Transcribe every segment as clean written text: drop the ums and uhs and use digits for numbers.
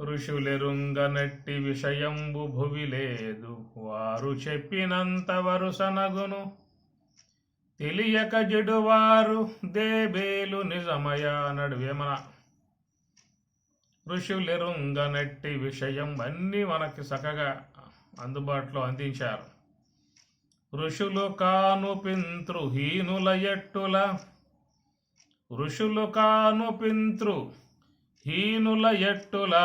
ఋషులెరుంగనట్టి విషయంబు భువి లేదు, వారు చెప్పినంత వరుసనగును. తెలియక జడువారు దేబేలు నిజమయ అన్నాడు వేమన. ఋషులెరుంగనట్టి విషయం అన్నీ మనకి చక్కగా అందుబాటులో అందించారు. ఋషులు కాను పింతృహీనుల ఎట్టుల, ఋషులు కాను పింతృహీనుల ఎట్టుల,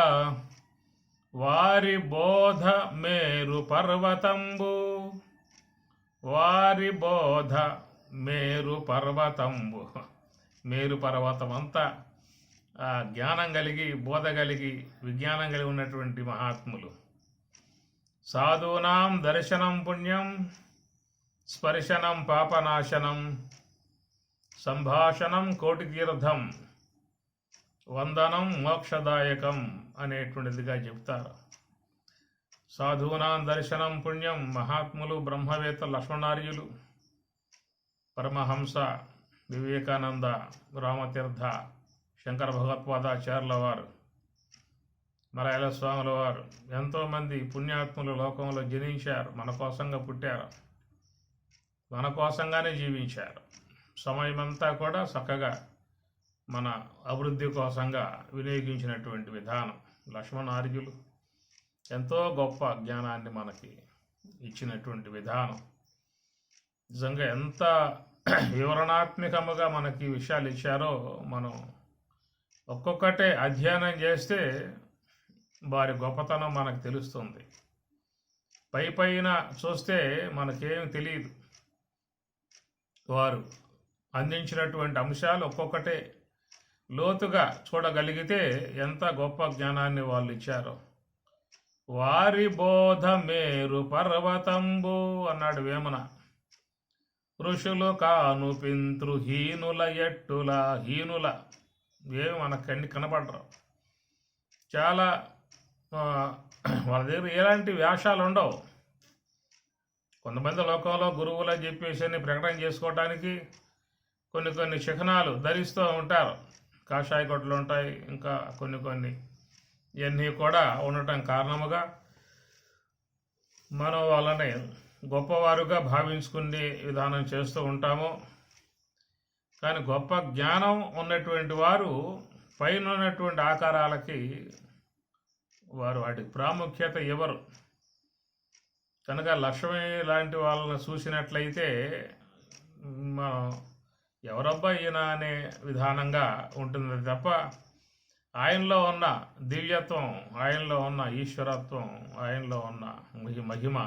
వారి బోధ మేరు పర్వతంబు, వారి బోధ మేరు పర్వతంబు. మేరు పర్వతం అంతా జ్ఞానం కలిగి, బోధ కలిగి, విజ్ఞానం కలిగి ఉన్నటువంటి మహాత్ములు. సాధూనాం దర్శనం పుణ్యం, స్పర్శనం పాపనాశనం, సంభాషణం కోటి తీర్థం, వందనం మోక్షదాయకం అనేటువంటిదిగా చెప్తారు. సాధూనాం దర్శనం పుణ్యం. మహాత్ములు, బ్రహ్మవేత్త, లక్ష్మణార్యులు, పరమహంస, వివేకానంద, రామతీర్థ, శంకర భగవత్పాదాచార్యుల వారు, మలయాళ స్వాముల వారు, ఎంతోమంది పుణ్యాత్ములు లోకంలో జనించారు. మన కోసంగా పుట్టారు, మన కోసంగానే జీవించారు. సమయమంతా కూడా చక్కగా మన అభివృద్ధి కోసంగా వినియోగించినటువంటి విధానం. లక్ష్మణార్యులు ఎంతో గొప్ప జ్ఞానాన్ని మనకి ఇచ్చినటువంటి విధానం. నిజంగా ఎంత వివరణాత్మకముగా మనకి విషయాలు ఇచ్చారో మనం ఒక్కొక్కటే అధ్యయనం చేస్తే వారి గొప్పతనం మనకు తెలుస్తుంది. పైన చూస్తే మనకేం తెలియదు. వారు అందించినటువంటి అంశాలు ఒక్కొక్కటే లోతుగా చూడగలిగితే ఎంత గొప్ప జ్ఞానాన్ని వాళ్ళు ఇచ్చారో. వారి బోధ మేరు పర్వతంబు అన్నాడు వేమన. ఋషులు కాను పింతృహీనుల ఎట్టుల. హీనుల ఏమి మనకు కనపడరు. చాలా వాళ్ళ దగ్గర ఎలాంటి వేషాలు ఉండవు. కొంతమంది లోకంలో గురువులని చెప్పేసి ప్రకటన చేసుకోవడానికి కొన్ని చిహ్నాలు ధరిస్తూ ఉంటారు. కాషాయ కొట్లు ఉంటాయి, ఇంకా కొన్ని ఇవన్నీ కూడా ఉండటం కారణముగా మనం వాళ్ళని గొప్పవారుగా భావించుకునే విధానం చేస్తూ ఉంటాము. కానీ గొప్ప జ్ఞానం ఉన్నటువంటి వారు పైన ఉన్నటువంటి ఆకారాలకి వారు వాటికి ప్రాముఖ్యత ఇవ్వరు. కనుక లక్ష్మి లాంటి వాళ్ళని చూసినట్లయితే మనం ఎవరబ్బా ఈయన అనే విధానంగా ఉంటుంది తప్ప ఆయనలో ఉన్న దివ్యత్వం, ఆయనలో ఉన్న ఈశ్వరత్వం, ఆయనలో ఉన్న మహిమ,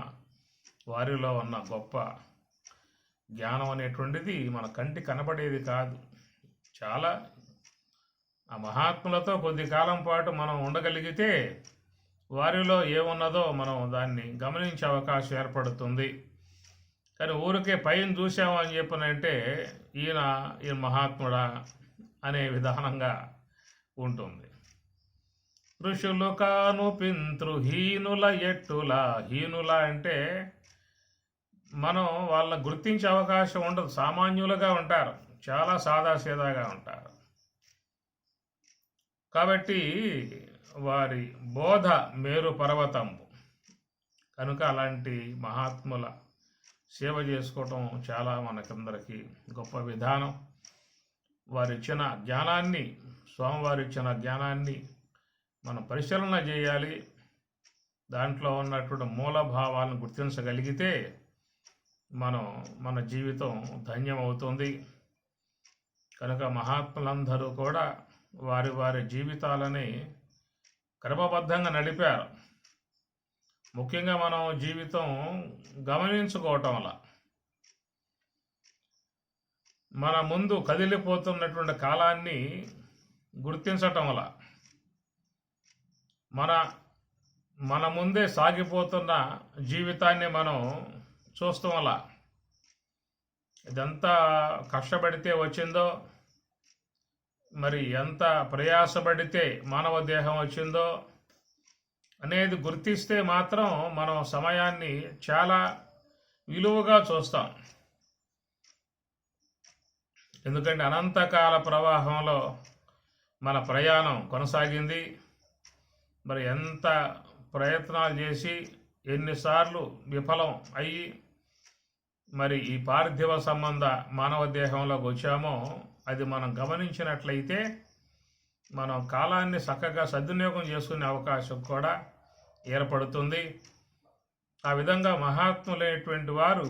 వారిలో ఉన్న గొప్ప జ్ఞానం అనేటువంటిది మన కంటి కనపడేది కాదు. చాలా ఆ మహాత్ములతో కొద్ది కాలం పాటు మనం ఉండగలిగితే వారిలో ఏమున్నదో మనం దాన్ని గమనించే అవకాశం ఏర్పడుతుంది. కానీ ఊరికే పైన చూసామని చెప్పనంటే ఈయన మహాత్ముడా అనే విధానంగా ఉంటుంది. ఋషులు కాను పింతృహీనుల ఎట్టుల. హీనుల అంటే మనం వాళ్ళని గుర్తించే అవకాశం ఉండదు. సామాన్యులుగా ఉంటారు, చాలా సాదాసీదాగా ఉంటారు. కాబట్టి వారి బోధ మేరు పర్వతంబు. కనుక అలాంటి మహాత్ముల సేవ చేసుకోవటం చాలా మనకందరికీ గొప్ప విధానం. వారిచ్చిన జ్ఞానాన్ని, స్వామివారు ఇచ్చిన జ్ఞానాన్ని మనం పరిశీలన చేయాలి. దాంట్లో ఉన్నటువంటి మూలభావాలను గుర్తించగలిగితే మన జీవితం ధన్యమవుతుంది. కనుక మహాత్ములందరూ కూడా వారి జీవితాలని క్రమబద్ధంగా నడిపారు. ముఖ్యంగా మనం జీవితం గమనించుకోవటం వల్ల మన ముందు కదిలిపోతున్నటువంటి కాలాన్ని గుర్తించటం వల్ల మన ముందే సాగిపోతున్న జీవితాన్ని మనం చూస్తాం వల్ల ఇదంతా కష్టపడితే వచ్చిందో, మరి ఎంత ప్రయాసపడితే మానవ దేహం వచ్చిందో అనేది గుర్తిస్తే మాత్రం మనం సమయాన్ని చాలా విలువగా చూస్తాం. ఎందుకంటే అనంతకాల ప్రవాహంలో మన ప్రయాణం కొనసాగింది. మరి ఎంత ప్రయత్నాలు చేసి ఎన్నిసార్లు విఫలం అయ్యి మరి ఈ పార్థివ సంబంధ మానవ దేహంలోకి వచ్చామో అది మనం గమనించినట్లయితే మనం కాలాన్ని చక్కగా సద్వినియోగం చేసుకునే అవకాశం కూడా ఏర్పడుతుంది. ఆ విధంగా మహాత్ములైనటువంటి వారు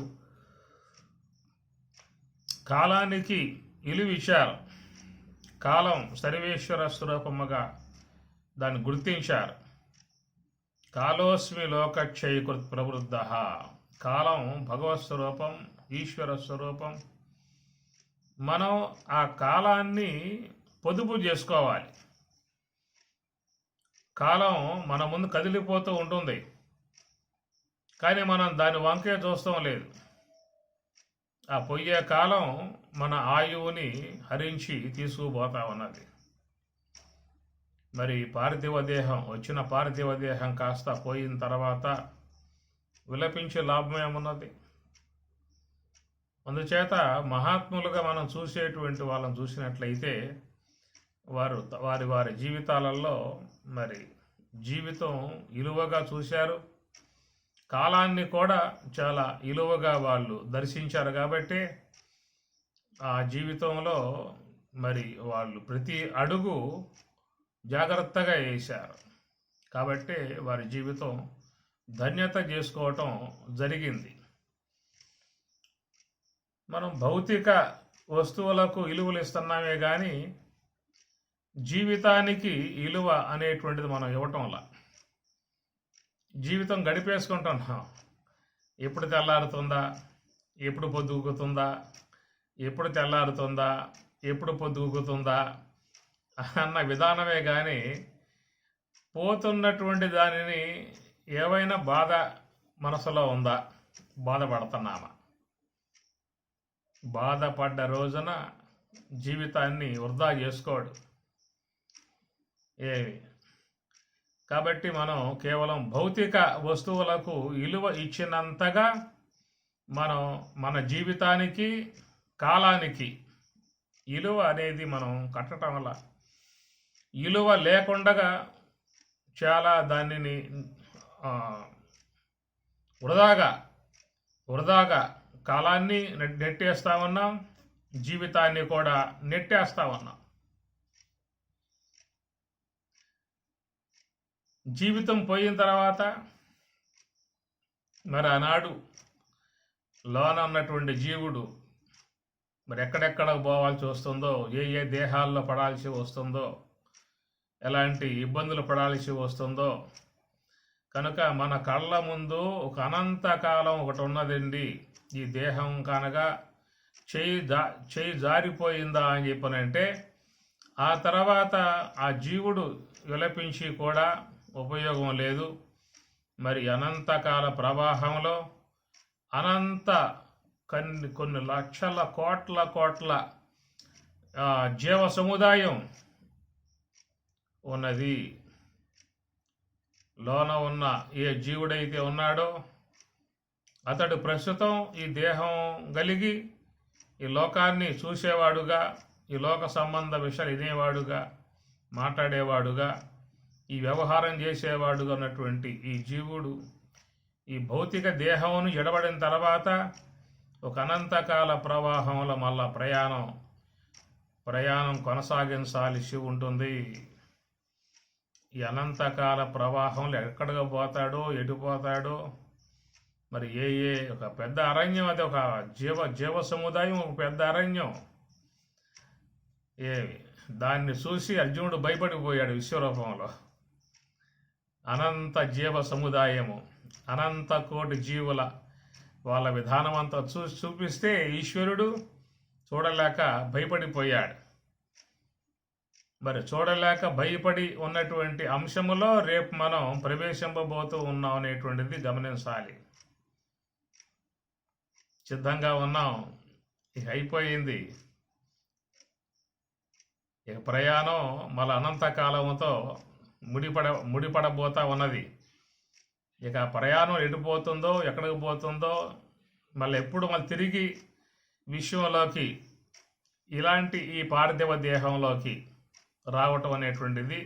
కాలానికి విలువిచ్చారు. కాలం సర్వేశ్వర స్వరూపముగా దాన్ని గుర్తించారు. కాలోస్మి లోకక్షయకృత్ ప్రవృద్ధ. కాలం భగవత్ స్వరూపం, ఈశ్వర స్వరూపం. మనం ఆ కాలాన్ని పొదుపు చేసుకోవాలి. కాలం మన ముందు కదిలిపోతూ ఉంటుంది, కానీ మనం దాని వంకే చూస్తాం లేదు. ఆ పోయే కాలం మన ఆయువుని హరించి తీసుకుపోతా ఉన్నది. మరి పార్థివ దేహం వచ్చిన పార్థివ దేహం కాస్త పోయిన తర్వాత విలపించే లాభం ఏమున్నది? అందుచేత మహాత్ములుగా మనం చూసేటువంటి వాళ్ళని చూసినట్లయితే వారి వారి జీవితాలలో మరి జీవితం విలువగా చూశారు. కాలాన్ని కూడా చాలా విలువగా వాళ్ళు దర్శించారు. కాబట్టి ఆ జీవితంలో మరి వాళ్ళు ప్రతి అడుగు జాగ్రత్తగా వేశారు. కాబట్టి వారి జీవితం ధన్యత చేసుకోవటం జరిగింది. మనం భౌతిక వస్తువులకు విలువలు ఇస్తున్నామే కానీ జీవితానికి విలువ అనేటువంటిది మనం ఇవ్వటంలా. జీవితం గడిపేసుకుంటున్నాం. ఎప్పుడు తెల్లారుతుందా, ఎప్పుడు పొద్దుగుతుందా, ఎప్పుడు తెల్లారుతుందా, ఎప్పుడు పొద్దుగుతుందా అన్న విధానమే కానీ పోతున్నటువంటి దానిని ఏవైనా బాధ మనసులో ఉందా, బాధపడుతున్నామా? బాధపడ్డ రోజున జీవితాన్ని వృధా చేసుకోడు ఏవి. కాబట్టి మనం కేవలం భౌతిక వస్తువులకు విలువ ఇచ్చినంతగా మనం మన జీవితానికి, కాలానికి విలువ అనేది మనం కట్టడం వల్ల విలువ లేకుండా చాలా దానిని వృధాగా కాలాన్ని నెట్టేస్తా ఉన్నాం, జీవితాన్ని కూడా నెట్టేస్తా ఉన్నాం. జీవితం పోయిన తర్వాత మరి ఆనాడు లోన ఉన్నటువంటి జీవుడు మరి ఎక్కడెక్కడ పోవాల్సి వస్తుందో, ఏ ఏ దేహాల్లో పడాల్సి వస్తుందో, ఎలాంటి ఇబ్బందులు పడాల్సి వస్తుందో. కనుక మన కళ్ళ ముందు ఒక అనంతకాలం ఒకటి ఉన్నదండి. ఈ దేహం కనుక చేయి జారిపోయిందా అని చెప్పనంటే ఆ తర్వాత ఆ జీవుడు విలపించి కూడా ఉపయోగం లేదు. మరి అనంతకాల ప్రవాహంలో కొన్ని లక్షల కోట్ల జీవ సముదాయం ఉన్నది. లోన ఉన్న ఏ జీవుడైతే ఉన్నాడో అతడు ప్రస్తుతం ఈ దేహం కలిగి ఈ లోకాన్ని చూసేవాడుగా, ఈ లోక సంబంధ విషయాలు వినేవాడుగా, మాట్లాడేవాడుగా, ఈ వ్యవహారం చేసేవాడుగా ఉన్నటువంటి ఈ జీవుడు ఈ భౌతిక దేహమును ఎడబడిన తర్వాత ఒక అనంతకాల ప్రవాహంలో మళ్ళా ప్రయాణం కొనసాగించాల్సి ఉంటుంది. ఈ అనంతకాల ప్రవాహంలో ఎక్కడికి పోతాడో, ఎటు పోతాడో, మరి ఒక పెద్ద అరణ్యం, అది ఒక జీవ సముదాయం, ఒక పెద్ద అరణ్యం. దాన్ని చూసి అర్జునుడు భయపడిపోయాడు విశ్వరూపంలో. అనంత జీవ సముదాయము, అనంత కోటి జీవుల వాళ్ళ విధానం అంతా చూపిస్తే ఈశ్వరుడు చూడలేక భయపడిపోయాడు. మరి చూడలేక భయపడి ఉన్నటువంటి అంశములో రేపు మనం ప్రవేశింపబోతూ ఉన్నాం అనేటువంటిది గమనించాలి. సిద్ధంగా ఉన్నాం, ఇక అయిపోయింది. ఇక ప్రయాణం మళ్ళీ అనంతకాలంతో ముడిపడబోతా ఉన్నది. ఇక ప్రయాణం ఎటుపోతుందో, ఎక్కడికి పోతుందో, మళ్ళీ తిరిగి విశ్వంలోకి ఇలాంటి ఈ పార్థివ దేహంలోకి రావటం అనేటువంటిది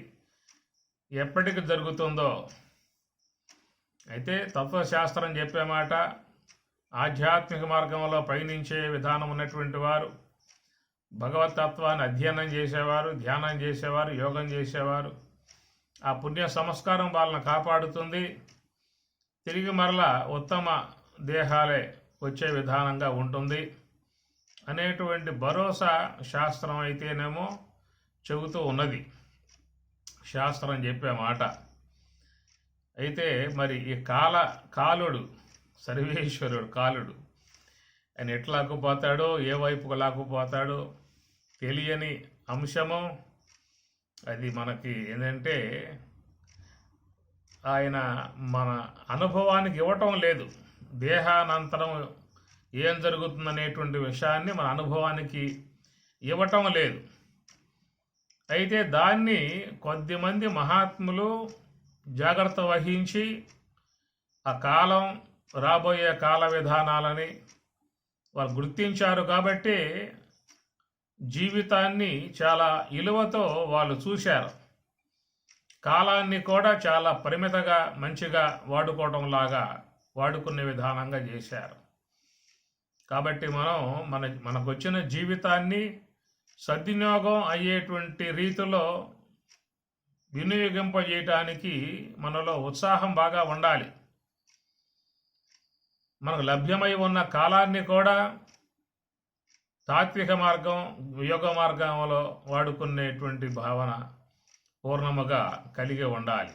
ఎప్పటికి జరుగుతుందో. అయితే తత్వశాస్త్రం చెప్పే మాట, ఆధ్యాత్మిక మార్గంలో పయనించే విధానం ఉన్నటువంటి వారు, భగవతత్వాన్ని అధ్యయనం చేసేవారు, ధ్యానం చేసేవారు, యోగం చేసేవారు, ఆ పుణ్య సంస్కారం వాళ్ళని కాపాడుతుంది. తిరిగి మరలా ఉత్తమ దేహాలే వచ్చే విధానంగా ఉంటుంది అనేటువంటి భరోసా శాస్త్రం అయితేనేమో చెబుతూ ఉన్నది. శాస్త్రం చెప్పే మాట. అయితే మరి ఈ కాలుడు సర్వేశ్వరుడు కాలుడు ఆయన ఎట్లా లాక్కుపోతాడో, ఏ వైపుకు లాక్కుపోతాడో తెలియని అంశము. అది మనకి ఏంటంటే ఆయన మన అనుభవానికి ఇవ్వటం లేదు. దేహానంతరం ఏం జరుగుతుందనేటువంటి విషయాన్ని మన అనుభవానికి ఇవ్వటం లేదు. అయితే దాన్ని కొద్దిమంది మహాత్ములు జాగ్రత్త వహించి ఆ కాలం, రాబోయే కాల విధానాలని వారు గుర్తించారు. కాబట్టి జీవితాన్ని చాలా విలువతో వాళ్ళు చూశారు. కాలాన్ని కూడా చాలా పరిమితంగా మంచిగా వాడుకోవడం లాగా వాడుకునే విధానంగా చేశారు. కాబట్టి మనకు వచ్చిన జీవితాన్ని సద్వినియోగం అయ్యేటువంటి రీతిలో వినియోగింపజేయటానికి మనలో ఉత్సాహం బాగా ఉండాలి. మనకు లభ్యమై ఉన్న కాలాన్ని కూడా తాత్విక మార్గం, యోగ మార్గంలో వాడుకునేటువంటి భావన పూర్ణముగా కలిగి ఉండాలి.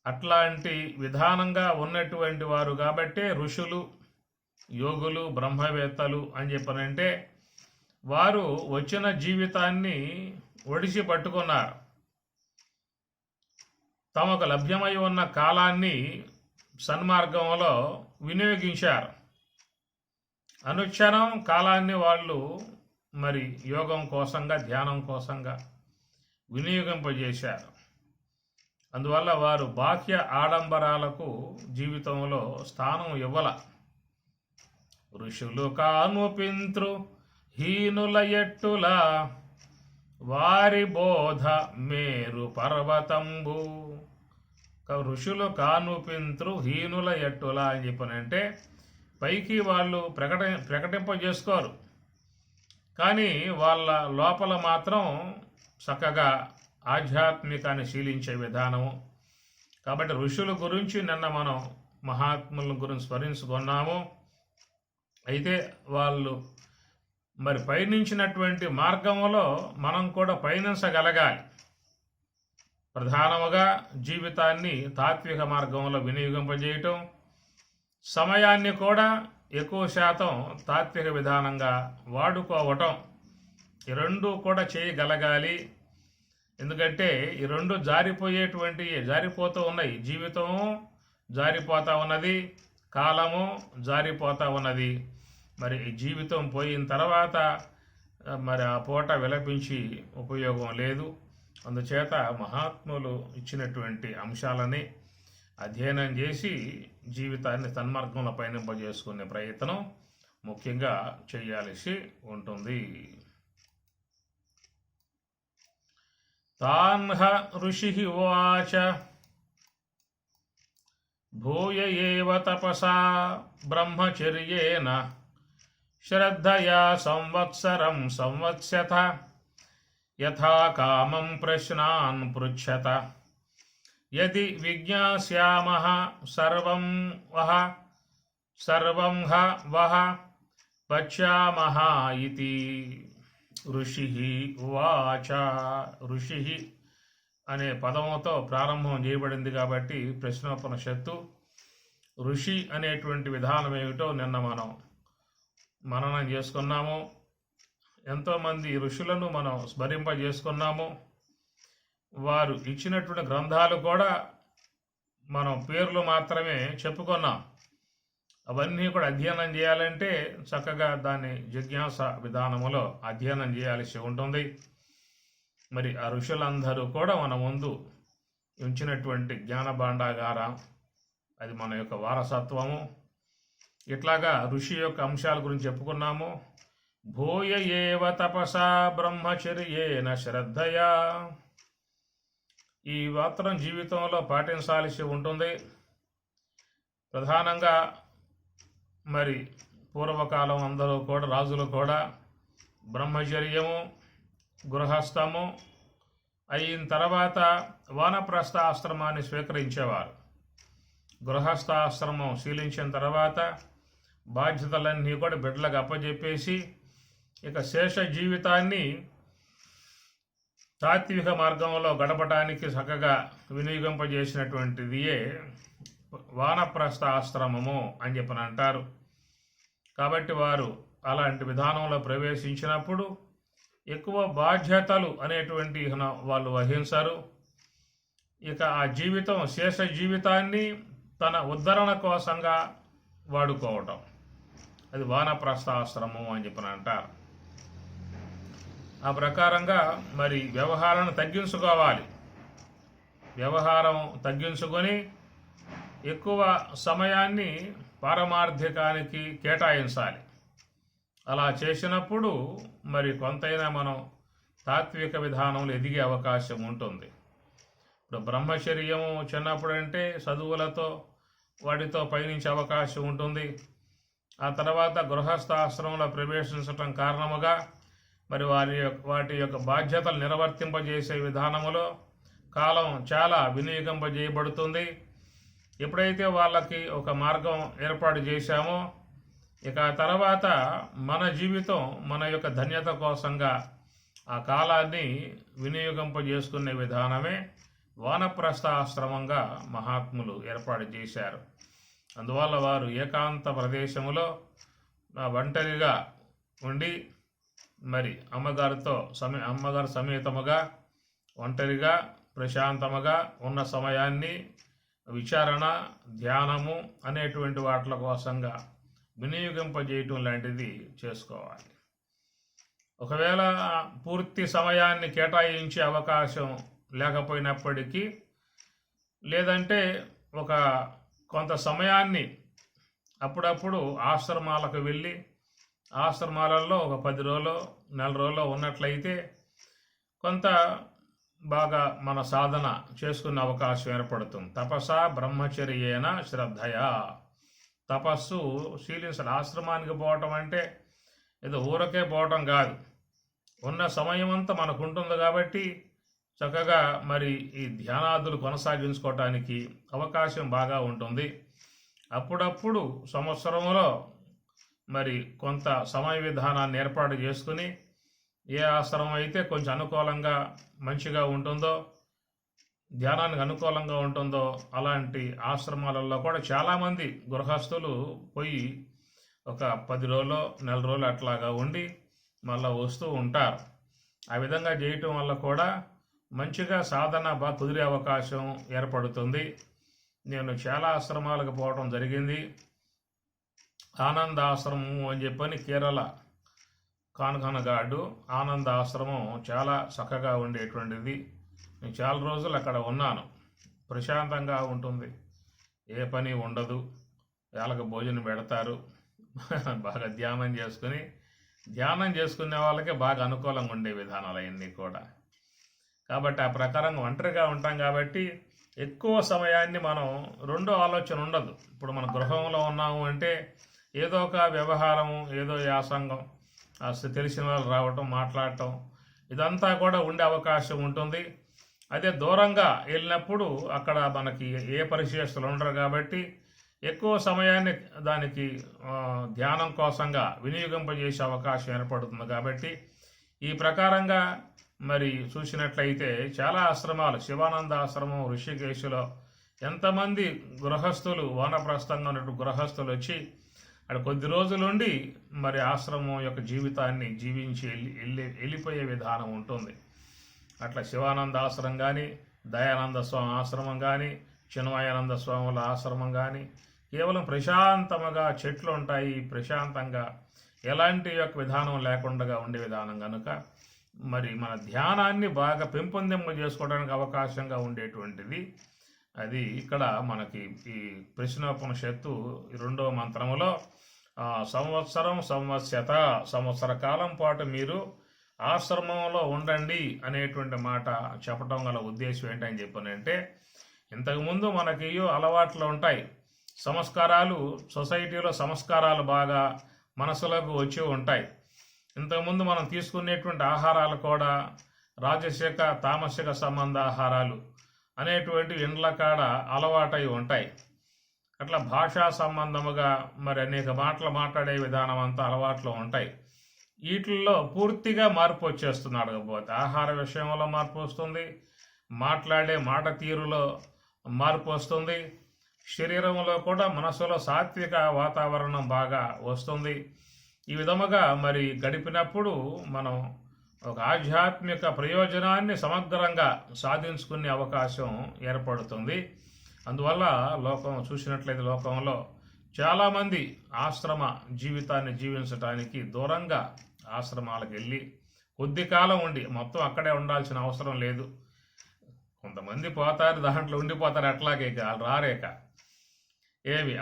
అట్లాంటి విధానంగా ఉన్నటువంటి వారు కాబట్టే ఋషులు, యోగులు, బ్రహ్మవేత్తలు అని చెప్పనంటే వారు వచ్చిన జీవితాన్ని ఒడిసి పట్టుకున్నారు. తమకు లభ్యమై ఉన్న కాలాన్ని సన్మార్గంలో వినియోగించారు. అనుక్షణం కాలాన్ని వాళ్ళు మరి యోగం కోసంగా, ధ్యానం కోసంగా వినియోగింపజేశారు. అందువల్ల వారు బాహ్య ఆడంబరాలకు జీవితంలో స్థానం ఇవ్వల. ఋషులు కానుపింత్రు హీనుల ఎట్టులా, వారి బోధ మేరు పర్వతంబు. ఋషులు కానుపింత్రు హీనుల ఎట్టులా అని చెప్పనంటే పైకి వాళ్ళు ప్రకటింపజేసుకోరు, కానీ వాళ్ళ లోపల మాత్రం చక్కగా ఆధ్యాత్మికాన్ని శీలించే విధానము. కాబట్టి ఋషుల గురించి నిన్న మనం మహాత్ముల గురించి స్మరించుకున్నాము. అయితే వాళ్ళు మరి పయనించినటువంటి మార్గంలో మనం కూడా పయనించగలగాలి. ప్రధానముగా జీవితాన్ని తాత్విక మార్గంలో వినియోగింపజేయటం, సమయాన్ని కూడా ఎక్కువ శాతం తాత్విక విధానంగా వాడుకోవటం, ఈ రెండు కూడా చేయగలగాలి. ఎందుకంటే ఈ రెండు జారిపోతూ ఉన్నాయి. జీవితము జారిపోతూ ఉన్నది, కాలము జారిపోతూ ఉన్నది. మరి జీవితం పోయిన తర్వాత మరి ఆ పూట విలపించి ఉపయోగం లేదు. అందుచేత మహాత్ములు ఇచ్చినటువంటి అంశాలని అధ్యయనం చేసి జీవితాన్ని సన్మార్గంలో పయనింపజేసుకునే ప్రయత్నం ముఖ్యంగా చేయాల్సి ఉంటుంది. తాన్హ ఋషి ఉవాచ భూయ ఏవ తపసా బ్రహ్మచర్యేన శ్రద్ధయా సంవత్సరం సంవత్స్యత యథా కామం ప్రశ్నాన్ పృచ్ఛత యది విజ్ఞాస్యామః సర్వం వః పశ్యామః ఇతి ఋషి ఉవాచ. ఋషి అనే పదముతో ప్రారంభం చేయబడింది కాబట్టి ప్రశ్నోపనిషత్తు. ఋషి అనేటువంటి విధానం ఏమిటో నిన్న మనం మననం చేసుకున్నాము. ఎంతోమంది ఋషులను మనం స్మరింపజేసుకున్నాము. వారు ఇచ్చినటువంటి గ్రంథాలు కూడా మనం పేర్లు మాత్రమే చెప్పుకున్నాం. అవన్నీ కూడా అధ్యయనం చేయాలంటే చక్కగా దాన్ని జిజ్ఞాస విధానములో అధ్యయనం చేయాల్సి ఉంటుంది. మరి ఆ ఋషులందరూ కూడా మన ముందు ఉంచినటువంటి జ్ఞాన భాండాగారం, అది మన యొక్క వారసత్వము. ఇట్లాగా ఋషి యొక్క అంశాల గురించి చెప్పుకున్నాము. భూయ ఏవ తపసా బ్రహ్మచర్యేన శ్రద్ధయా. ఈ మాత్రం జీవితంలో పాటించాల్సి ఉంటుంది. ప్రధానంగా మరి పూర్వకాలం అందరూ కూడా రాజులు కూడా బ్రహ్మచర్యము గృహస్థము అయిన తర్వాత వానప్రస్థ ఆశ్రమాన్ని స్వీకరించేవారు. గృహస్థాశ్రమం శీలించిన తర్వాత బాధ్యతలన్నీ కూడా బిడ్డలకు అప్పచెప్పేసి ఇక శేష జీవితాన్ని తాత్విక మార్గంలో గడపడానికి చక్కగా వినియోగింపజేసినటువంటిదియే వానప్రస్థ ఆశ్రమము అని చెప్పని అంటారు. కాబట్టి వారు అలాంటి విధానంలో ప్రవేశించినప్పుడు ఎక్కువ బాధ్యతలు అనేటువంటి వాళ్ళు వహించరు. ఇక ఆ జీవితం శేష జీవితాన్ని తన ఉద్ధరణ కోసంగా వాడుకోవటం, అది వానప్రస్థ ఆశ్రమం అని చెప్పని అంటారు. ఆ ప్రకారంగా మరి వ్యవహారాన్ని తగ్గించుకోవాలి. వ్యవహారం తగ్గించుకొని ఎక్కువ సమయాన్ని పారమార్థికానికి కేటాయించాలి. అలా చేసినప్పుడు మరి కొంతైనా మనం తాత్విక విధానంలో ఎదిగే అవకాశం ఉంటుంది. ఇప్పుడు బ్రహ్మచర్యము చిన్నప్పుడు అంటే చదువులతో వాటితో పయనించే అవకాశం ఉంటుంది. ఆ తర్వాత గృహస్థాశ్రమంలో ప్రవేశించటం కారణముగా మరి వాటి యొక్క బాధ్యతలు నిర్వర్తింపజేసే విధానములో కాలం చాలా వినియోగింపజేయబడుతుంది. ఎప్పుడైతే వాళ్ళకి ఒక మార్గం ఏర్పాటు చేశామో ఇక తర్వాత మన జీవితం మన యొక్క ధన్యత కోసంగా ఆ కాలాన్ని వినియోగింపజేసుకునే విధానమే వానప్రస్థ ఆశ్రమంగా మహాత్ములు ఏర్పాటు చేశారు. అందువల్ల వారు ఏకాంత ప్రదేశములో ఒంటరిగా ఉండి మరి అమ్మగారు సమేతముగా ఒంటరిగా ప్రశాంతముగా ఉన్న సమయాన్ని విచారణ ధ్యానము అనేటువంటి వాటి కోసంగా వినియోగింపజేయటం లాంటిది చేసుకోవాలి. ఒకవేళ పూర్తి సమయాన్ని కేటాయించే అవకాశం లేకపోయినప్పటికీ లేదంటే కొంత సమయాన్ని అప్పుడప్పుడు ఆశ్రమాలకు వెళ్ళి ఆశ్రమాలలో ఒక 10 రోజులు నెల రోజులు ఉన్నట్లయితే కొంత బాగా మన సాధన చేసుకునే అవకాశం ఏర్పడుతుంది. తపస బ్రహ్మచర్యేన శ్రద్ధయా, తపస్సు శీలించాలి. ఆశ్రమానికి పోవటం అంటే ఏదో ఊరకే పోవటం కాదు. ఉన్న సమయం అంతా మనకు ఉంటుంది కాబట్టి చక్కగా మరి ఈ ధ్యానాదులు కొనసాగించుకోవటానికి అవకాశం బాగా ఉంటుంది. అప్పుడప్పుడు సంవత్సరంలో మరి కొంత సమయ విధానాన్ని ఏర్పాటు చేసుకుని ఏ ఆశ్రమం అయితే కొంచెం అనుకూలంగా మంచిగా ఉంటుందో, ధ్యానానికి అనుకూలంగా ఉంటుందో అలాంటి ఆశ్రమాలలో కూడా చాలామంది గృహస్థులు పోయి ఒక 10 రోజులు నెల రోజులు అట్లాగా ఉండి మళ్ళీ వస్తూ ఉంటారు. ఆ విధంగా చేయటం వల్ల కూడా మంచిగా సాధన బాగా కుదిరే అవకాశం ఏర్పడుతుంది. నేను చాలా ఆశ్రమాలకు పోవడం జరిగింది. ఆనంద ఆశ్రమం అని చెప్పని కేరళ కాన్ఘనగాడు ఆనంద ఆశ్రమం చాలా చక్కగా ఉండేటువంటిది. నేను చాలా రోజులు అక్కడ ఉన్నాను. ప్రశాంతంగా ఉంటుంది, ఏ పని ఉండదు, వాళ్ళకి భోజనం పెడతారు, బాగా ధ్యానం చేసుకునే వాళ్ళకి బాగా అనుకూలంగా ఉండే విధానాలు అవన్నీ కూడా. కాబట్టి ఆ ప్రకారంగా ఒంటరిగా ఉంటాం కాబట్టి ఎక్కువ సమయాన్ని మనం రెండో ఆలోచన ఉండదు. ఇప్పుడు మన గృహంలో ఉన్నాము అంటే ఏదో ఒక వ్యవహారము, ఏదో యాసంగం, తెలిసిన వాళ్ళు రావటం, మాట్లాడటం, ఇదంతా కూడా ఉండే అవకాశం ఉంటుంది. అదే దూరంగా వెళ్ళినప్పుడు అక్కడ మనకి ఏ పరిశీలనలు ఉండరు కాబట్టి ఎక్కువ సమయాన్ని దానికి ధ్యానం కోసంగా వినియోగింపజేసే అవకాశం ఏర్పడుతుంది. కాబట్టి ఈ ప్రకారంగా మరి చూసినట్లయితే చాలా ఆశ్రమాలు, శివానంద ఆశ్రమం ఋషికేశులో ఎంతమంది గృహస్థులు, వానప్రస్థంగా ఉన్నట్టు గృహస్థులు వచ్చి అక్కడ కొద్ది రోజులుండి మరి ఆశ్రమం యొక్క జీవితాన్ని జీవించి వెళ్ళిపోయే విధానం ఉంటుంది. అట్లా శివానంద ఆశ్రమం కానీ, దయానంద స్వామి ఆశ్రమం కానీ, చిన్మయానంద స్వాముల ఆశ్రమం కానీ కేవలం ప్రశాంతముగా చెట్లు ఉంటాయి, ప్రశాంతంగా ఎలాంటి యొక్క విధానం లేకుండా ఉండే విధానం కనుక మరి మన ధ్యానాన్ని బాగా పెంపొందింప చేసుకోవడానికి అవకాశంగా ఉండేటువంటిది అది. ఇక్కడ మనకి ఈ ప్రశ్నోపనిషత్తు 2వ మంత్రములో సంవత్సరం సంవత్సర కాలం పాటు మీరు ఆశ్రమంలో ఉండండి అనేటువంటి మాట చెప్పడం గల ఉద్దేశం ఏంటని చెప్పానంటే, ఇంతకుముందు మనకి అలవాట్లు ఉంటాయి, సంస్కారాలు, సొసైటీలో సంస్కారాలు బాగా మనసులోకి వచ్చి ఉంటాయి. ఇంతకుముందు మనం తీసుకునేటువంటి ఆహారాలు కూడా రాజసిక తామసిక సంబంధ ఆహారాలు అనేటువంటి ఇండ్ల కాడ అలవాటై ఉంటాయి. అట్లా భాషా సంబంధముగా మరి అనేక మాటలు మాట్లాడే విధానం అంతా అలవాట్లు ఉంటాయి. వీటిల్లో పూర్తిగా మార్పు వచ్చేస్తున్నాడు. కాకపోతే ఆహార విషయంలో మార్పు వస్తుంది, మాట్లాడే మాట తీరులో మార్పు వస్తుంది, శరీరంలో కూడా మనసులో సాత్విక వాతావరణం బాగా వస్తుంది. ఈ విధముగా మరి గడిపినప్పుడు మనం ఒక ఆధ్యాత్మిక ప్రయోజనాన్ని సమగ్రంగా సాధించుకునే అవకాశం ఏర్పడుతుంది. అందువల్ల చూసినట్లయితే లోకంలో చాలామంది ఆశ్రమ జీవితాన్ని జీవించడానికి దూరంగా ఆశ్రమాలకు వెళ్ళి కొద్ది కాలం ఉండి, మొత్తం అక్కడే ఉండాల్సిన అవసరం లేదు. కొంతమంది పోతారు, దాంట్లో ఉండిపోతారు, అట్లాగే రారేక ఏమి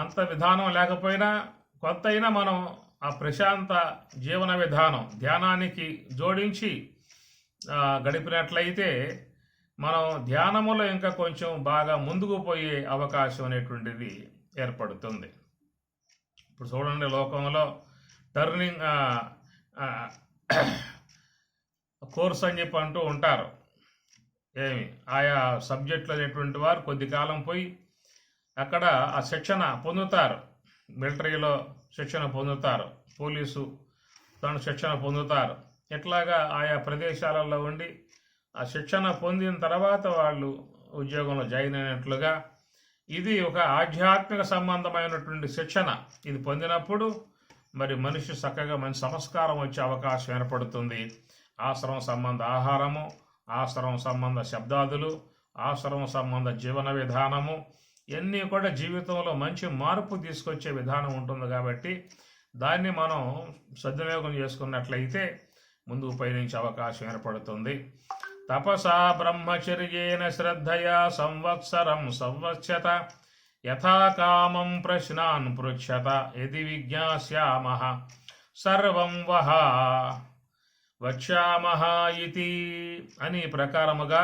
అంత విధానం లేకపోయినా కొంతైనా మనం ఆ ప్రశాంత జీవన విధానం ధ్యానానికి జోడించి గడిపినట్లయితే మనం ధ్యానములో ఇంకా కొంచెం బాగా ముందుకు పోయే అవకాశం అనేటువంటిది ఏర్పడుతుంది. ఇప్పుడు చూడండి, లోకంలో టర్నింగ్ కోర్స్ అని చెప్పి అంటూ ఉంటారు. ఆయా సబ్జెక్టులు అనేటువంటి వారు కొద్ది కాలం పోయి అక్కడ ఆ శిక్షణ పొందుతారు. మిలిటరీలో శిక్షణ పొందుతారు, పోలీసు దాని శిక్షణ పొందుతారు. ఇట్లాగా ఆయా ప్రదేశాలలో ఉండి ఆ శిక్షణ పొందిన తర్వాత వాళ్ళు ఉద్యోగంలో జాయిన్ అయినట్లుగా ఇది ఒక ఆధ్యాత్మిక సంబంధమైనటువంటి శిక్షణ. ఇది పొందినప్పుడు మరి మనిషి చక్కగా మంచి సంస్కారం వచ్చే అవకాశం ఏర్పడుతుంది. ఆశ్రమ సంబంధ ఆహారము, ఆశ్రమ సంబంధ శబ్దాదులు, ఆశ్రమ సంబంధ జీవన విధానము ఇవన్నీ కూడా జీవితంలో మంచి మార్పు తీసుకొచ్చే విధానం ఉంటుంది. కాబట్టి దాన్ని మనం సద్వినియోగం చేసుకున్నట్లయితే ముందుకు పయనించే అవకాశం ఏర్పడుతుంది. తపసా బ్రహ్మచర్యేన శ్రద్ధయా సంవత్సరం సంవత్స్యత యథా కామం ప్రశ్నాన్ పృచ్ఛత యది విజ్ఞాస్యామః సర్వం వహ వక్ష్యామః ఇతి అని ప్రకారముగా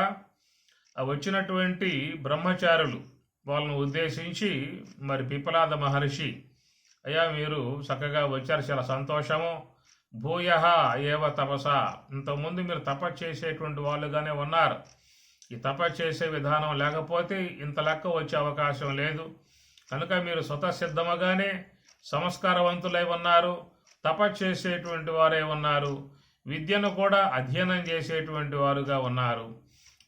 వచ్చినటువంటి బ్రహ్మచారులు వాళ్ళను ఉద్దేశించి మరి పిప్పలాద మహర్షి, అయ్యా మీరు చక్కగా వచ్చారు, చాలా సంతోషము. భూయః ఏవ తపస, ఇంతకుముందు మీరు తపస్సు చేసేటువంటి వాళ్ళుగానే ఉన్నారు. ఈ తపస్సు చేసే విధానం లేకపోతే ఇంత లెక్క వచ్చే అవకాశం లేదు. కనుక మీరు స్వతసిద్ధముగానే సంస్కారవంతులై ఉన్నారు, తపస్సు చేసేటువంటి వారే ఉన్నారు, విద్యను కూడా అధ్యయనం చేసేటువంటి వారుగా ఉన్నారు.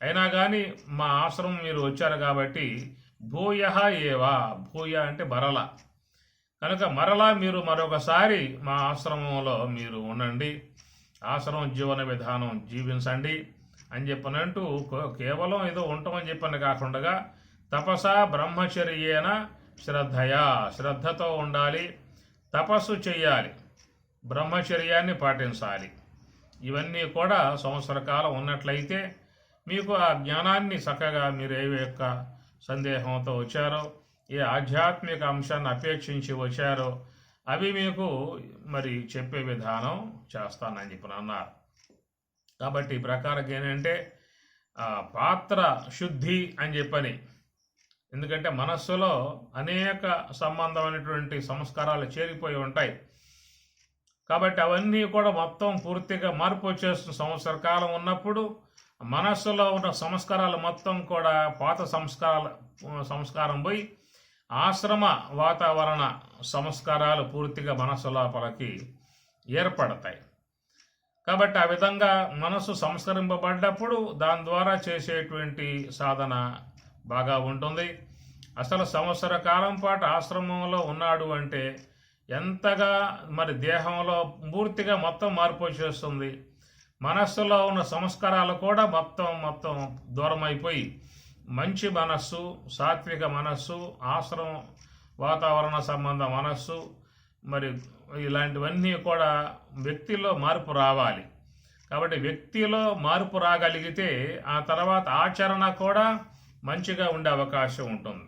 అయినా కానీ మా ఆశ్రమం మీరు వచ్చారు కాబట్టి భూయః ఏవా, భూయ అంటే మరల, కనుక మరలా మీరు మరొకసారి మా ఆశ్రమంలో మీరు ఉండండి, ఆశ్రమం జీవన విధానం జీవించండి అని చెప్పనంటూ కేవలం ఏదో ఉంటామని చెప్పని కాకుండా తపసా బ్రహ్మచర్యేన శ్రద్ధయా, శ్రద్ధతో ఉండాలి, తపస్సు చేయాలి, బ్రహ్మచర్యాన్ని పాటించాలి. ఇవన్నీ కూడా సంవత్సర కాలం ఉన్నట్లయితే మీకు ఆ జ్ఞానాన్ని చక్కగా మీరు ఏ యొక్క సందేహంతో వచ్చారో, ఏ ఆధ్యాత్మిక అంశాన్ని అపేక్షించి వచ్చారో అవి మీకు మరి చెప్పే విధానం చేస్తానని చెప్పి అన్నారు. కాబట్టి ఈ ప్రకారం ఏంటంటే పాత్ర శుద్ధి అని చెప్పని, ఎందుకంటే మనస్సులో అనేక సంబంధమైనటువంటి సంస్కారాలు చేరిపోయి ఉంటాయి. కాబట్టి అవన్నీ కూడా మొత్తం పూర్తిగా మార్పు వచ్చేస్తున్న సంవత్సర కాలం ఉన్నప్పుడు మనస్సులో ఉన్న సంస్కారాలు మొత్తం కూడా పాత సంస్కారం పోయి ఆశ్రమ వాతావరణ సంస్కారాలు పూర్తిగా మనస్సు లోపలికి ఏర్పడతాయి. కాబట్టి ఆ విధంగా మనస్సు సంస్కరింపబడ్డప్పుడు దాని ద్వారా చేసేటువంటి సాధన బాగా ఉంటుంది. అసలు సంవత్సర కాలం పాటు ఆశ్రమంలో ఉన్నాడు అంటే ఎంతగా మరి దేహంలో పూర్తిగా మొత్తం మార్పు వచ్చేస్తుంది. మనస్సులో ఉన్న సంస్కారాలు కూడా మొత్తం దూరం అయిపోయి మంచి మనస్సు, సాత్విక మనస్సు, ఆశ్రమం వాతావరణ సంబంధ మనస్సు మరి ఇలాంటివన్నీ కూడా వ్యక్తిలో మార్పు రావాలి. కాబట్టి వ్యక్తిలో మార్పు రాగలిగితే ఆ తర్వాత ఆచరణ కూడా మంచిగా ఉండే అవకాశం ఉంటుంది.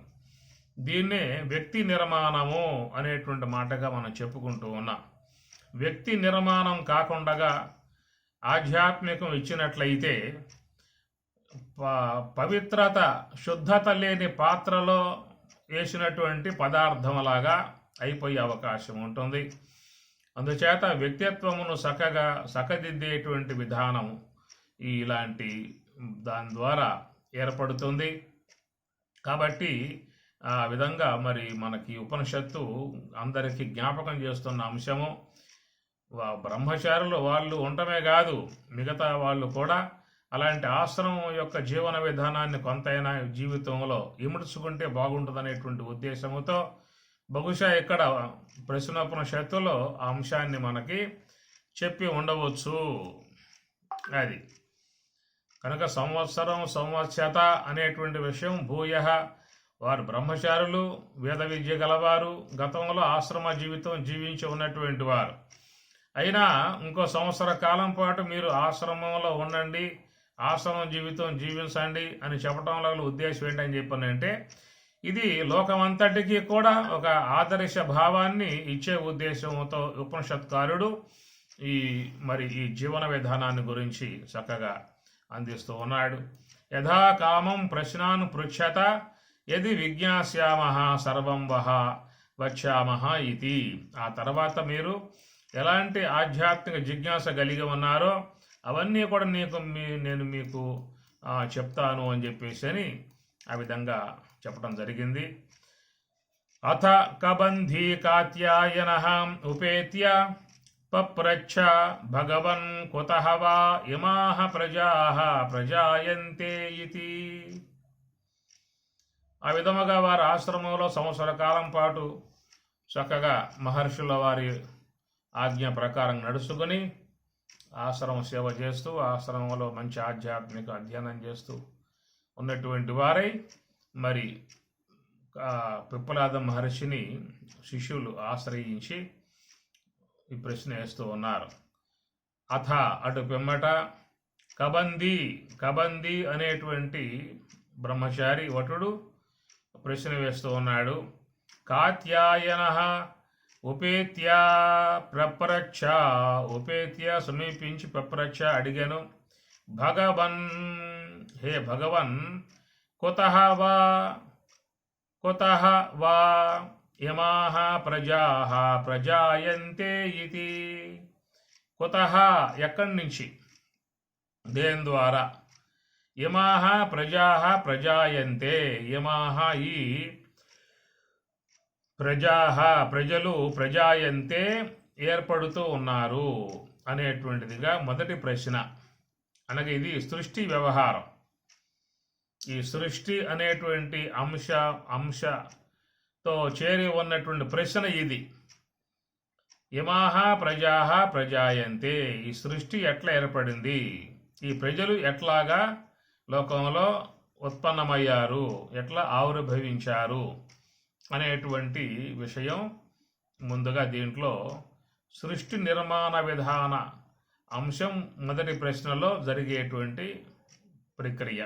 దీన్నే వ్యక్తి నిర్మాణము అనేటువంటి మాటగా మనం చెప్పుకుంటూ ఉన్నాం. వ్యక్తి నిర్మాణం కాకుండా ఆధ్యాత్మికం ఇచ్చినట్లయితే పవిత్రత శుద్ధత లేని పాత్రలో వేసినటువంటి పదార్థంలాగా అయిపోయే అవకాశం ఉంటుంది. అందుచేత వ్యక్తిత్వమును సకదిద్దేటువంటి విధానం ఇలాంటి దాని ద్వారా ఏర్పడుతుంది. కాబట్టి ఆ విధంగా మరి మనకి ఉపనిషత్తు అందరికీ జ్ఞాపకం చేస్తున్న అంశము, బ్రహ్మచారులు వాళ్ళు ఉండటమే కాదు, మిగతా వాళ్ళు కూడా అలాంటి ఆశ్రమం యొక్క జీవన విధానాన్ని కొంతైనా జీవితంలో ఇముడ్చుకుంటే బాగుంటుందనేటువంటి ఉద్దేశంతో బహుశా ఇక్కడ ప్రశ్నోపనిషత్తులో ఆ అంశాన్ని మనకి చెప్పి ఉండవచ్చు. అది కనుక సంవత్సరత అనేటువంటి విషయం భూయ, వారు బ్రహ్మచారులు, వేద విద్య గలవారు, గతంలో ఆశ్రమ జీవితం జీవించి ఉన్నటువంటి వారు. అయినా ఇంకో సంవత్సర కాలం పాటు మీరు ఆశ్రమంలో ఉండండి, ఆశ్రమం జీవితం జీవించండి అని చెప్పడంలో ఉద్దేశం ఏంటని చెప్పానంటే, ఇది లోకమంతటికీ కూడా ఒక ఆదర్శ భావాన్ని ఇచ్చే ఉద్దేశంతో ఉపనిషత్కారుడు ఈ జీవన విధానాన్ని గురించి చక్కగా అందిస్తూ ఉన్నాడు. యథా కామం ప్రశ్నాను పృచ్ఛత యది విజ్ఞాస్యామః సర్వం వక్ష్యామః ఇది. ఆ తర్వాత మీరు ఎలాంటి ఆధ్యాత్మిక జిజ్ఞాస కలిగి ఉన్నారో అవన్నీ కూడా నేను మీకు చెప్తాను అని చెప్పేసి ఆ విధంగా చెప్పడం జరిగింది. అథ కబంధీ కాత్యాయనః ఉపేత్య పప్రచ్ఛ భగవన్ కుతః వా ఇమాః ప్రజాః ప్రజాయంతే ఇతి. ఆ విధముగా వారి ఆశ్రమంలో సంవత్సర కాలం పాటు చక్కగా మహర్షుల వారి ఆజ్ఞ ప్రకారం నడుచుకొని ఆశ్రమం సేవ చేస్తూ ఆశ్రమంలో మంచి ఆధ్యాత్మిక అధ్యయనం చేస్తూ ఉన్నటువంటి వారై మరి పిప్పలాద మహర్షిని శిష్యులు ఆశ్రయించి ఈ ప్రశ్న వేస్తూ ఉన్నారు. అథ అటు పిమ్మట కబంది అనేటువంటి బ్రహ్మచారి వటుడు ప్రశ్న వేస్తూ ఉన్నాడు. కాత్యాయనః ఉపేత్య ప్రప్రచ్ఛ, ఉపేత్య సమీపించి ప్రప్రచ్ఛ అడిగాను. భగవన్, హే భగవన్, కుతః వా ఇమాః ప్రజాః ప్రజాయంతే ఇతి. కుతః ఎక్కడి నుంచి, దేని ద్వారా, ఇమాః ప్రజాః ప్రజాయంతే, ఇమాః ఈ ప్రజలు ప్రజాయంతే ఏర్పడుతూ ఉన్నారు అనేటువంటిదిగా మొదటి ప్రశ్న. అనగా ఇది సృష్టి వ్యవహారం. ఈ సృష్టి అనేటువంటి అంశతో చేరి ఉన్నటువంటి ప్రశ్న ఇది. ఇమాః ప్రజాః ప్రజాయంతే, ఈ సృష్టి ఎట్లా ఏర్పడింది, ఈ ప్రజలు ఎట్లాగా లోకంలో ఉత్పన్నమయ్యారు, ఎట్లా ఆవిర్భవించారు అనేటువంటి విషయం ముందుగా దీంట్లో సృష్టి నిర్మాణ విధాన అంశం మొదటి ప్రశ్నలో జరిగేటువంటి ప్రక్రియ.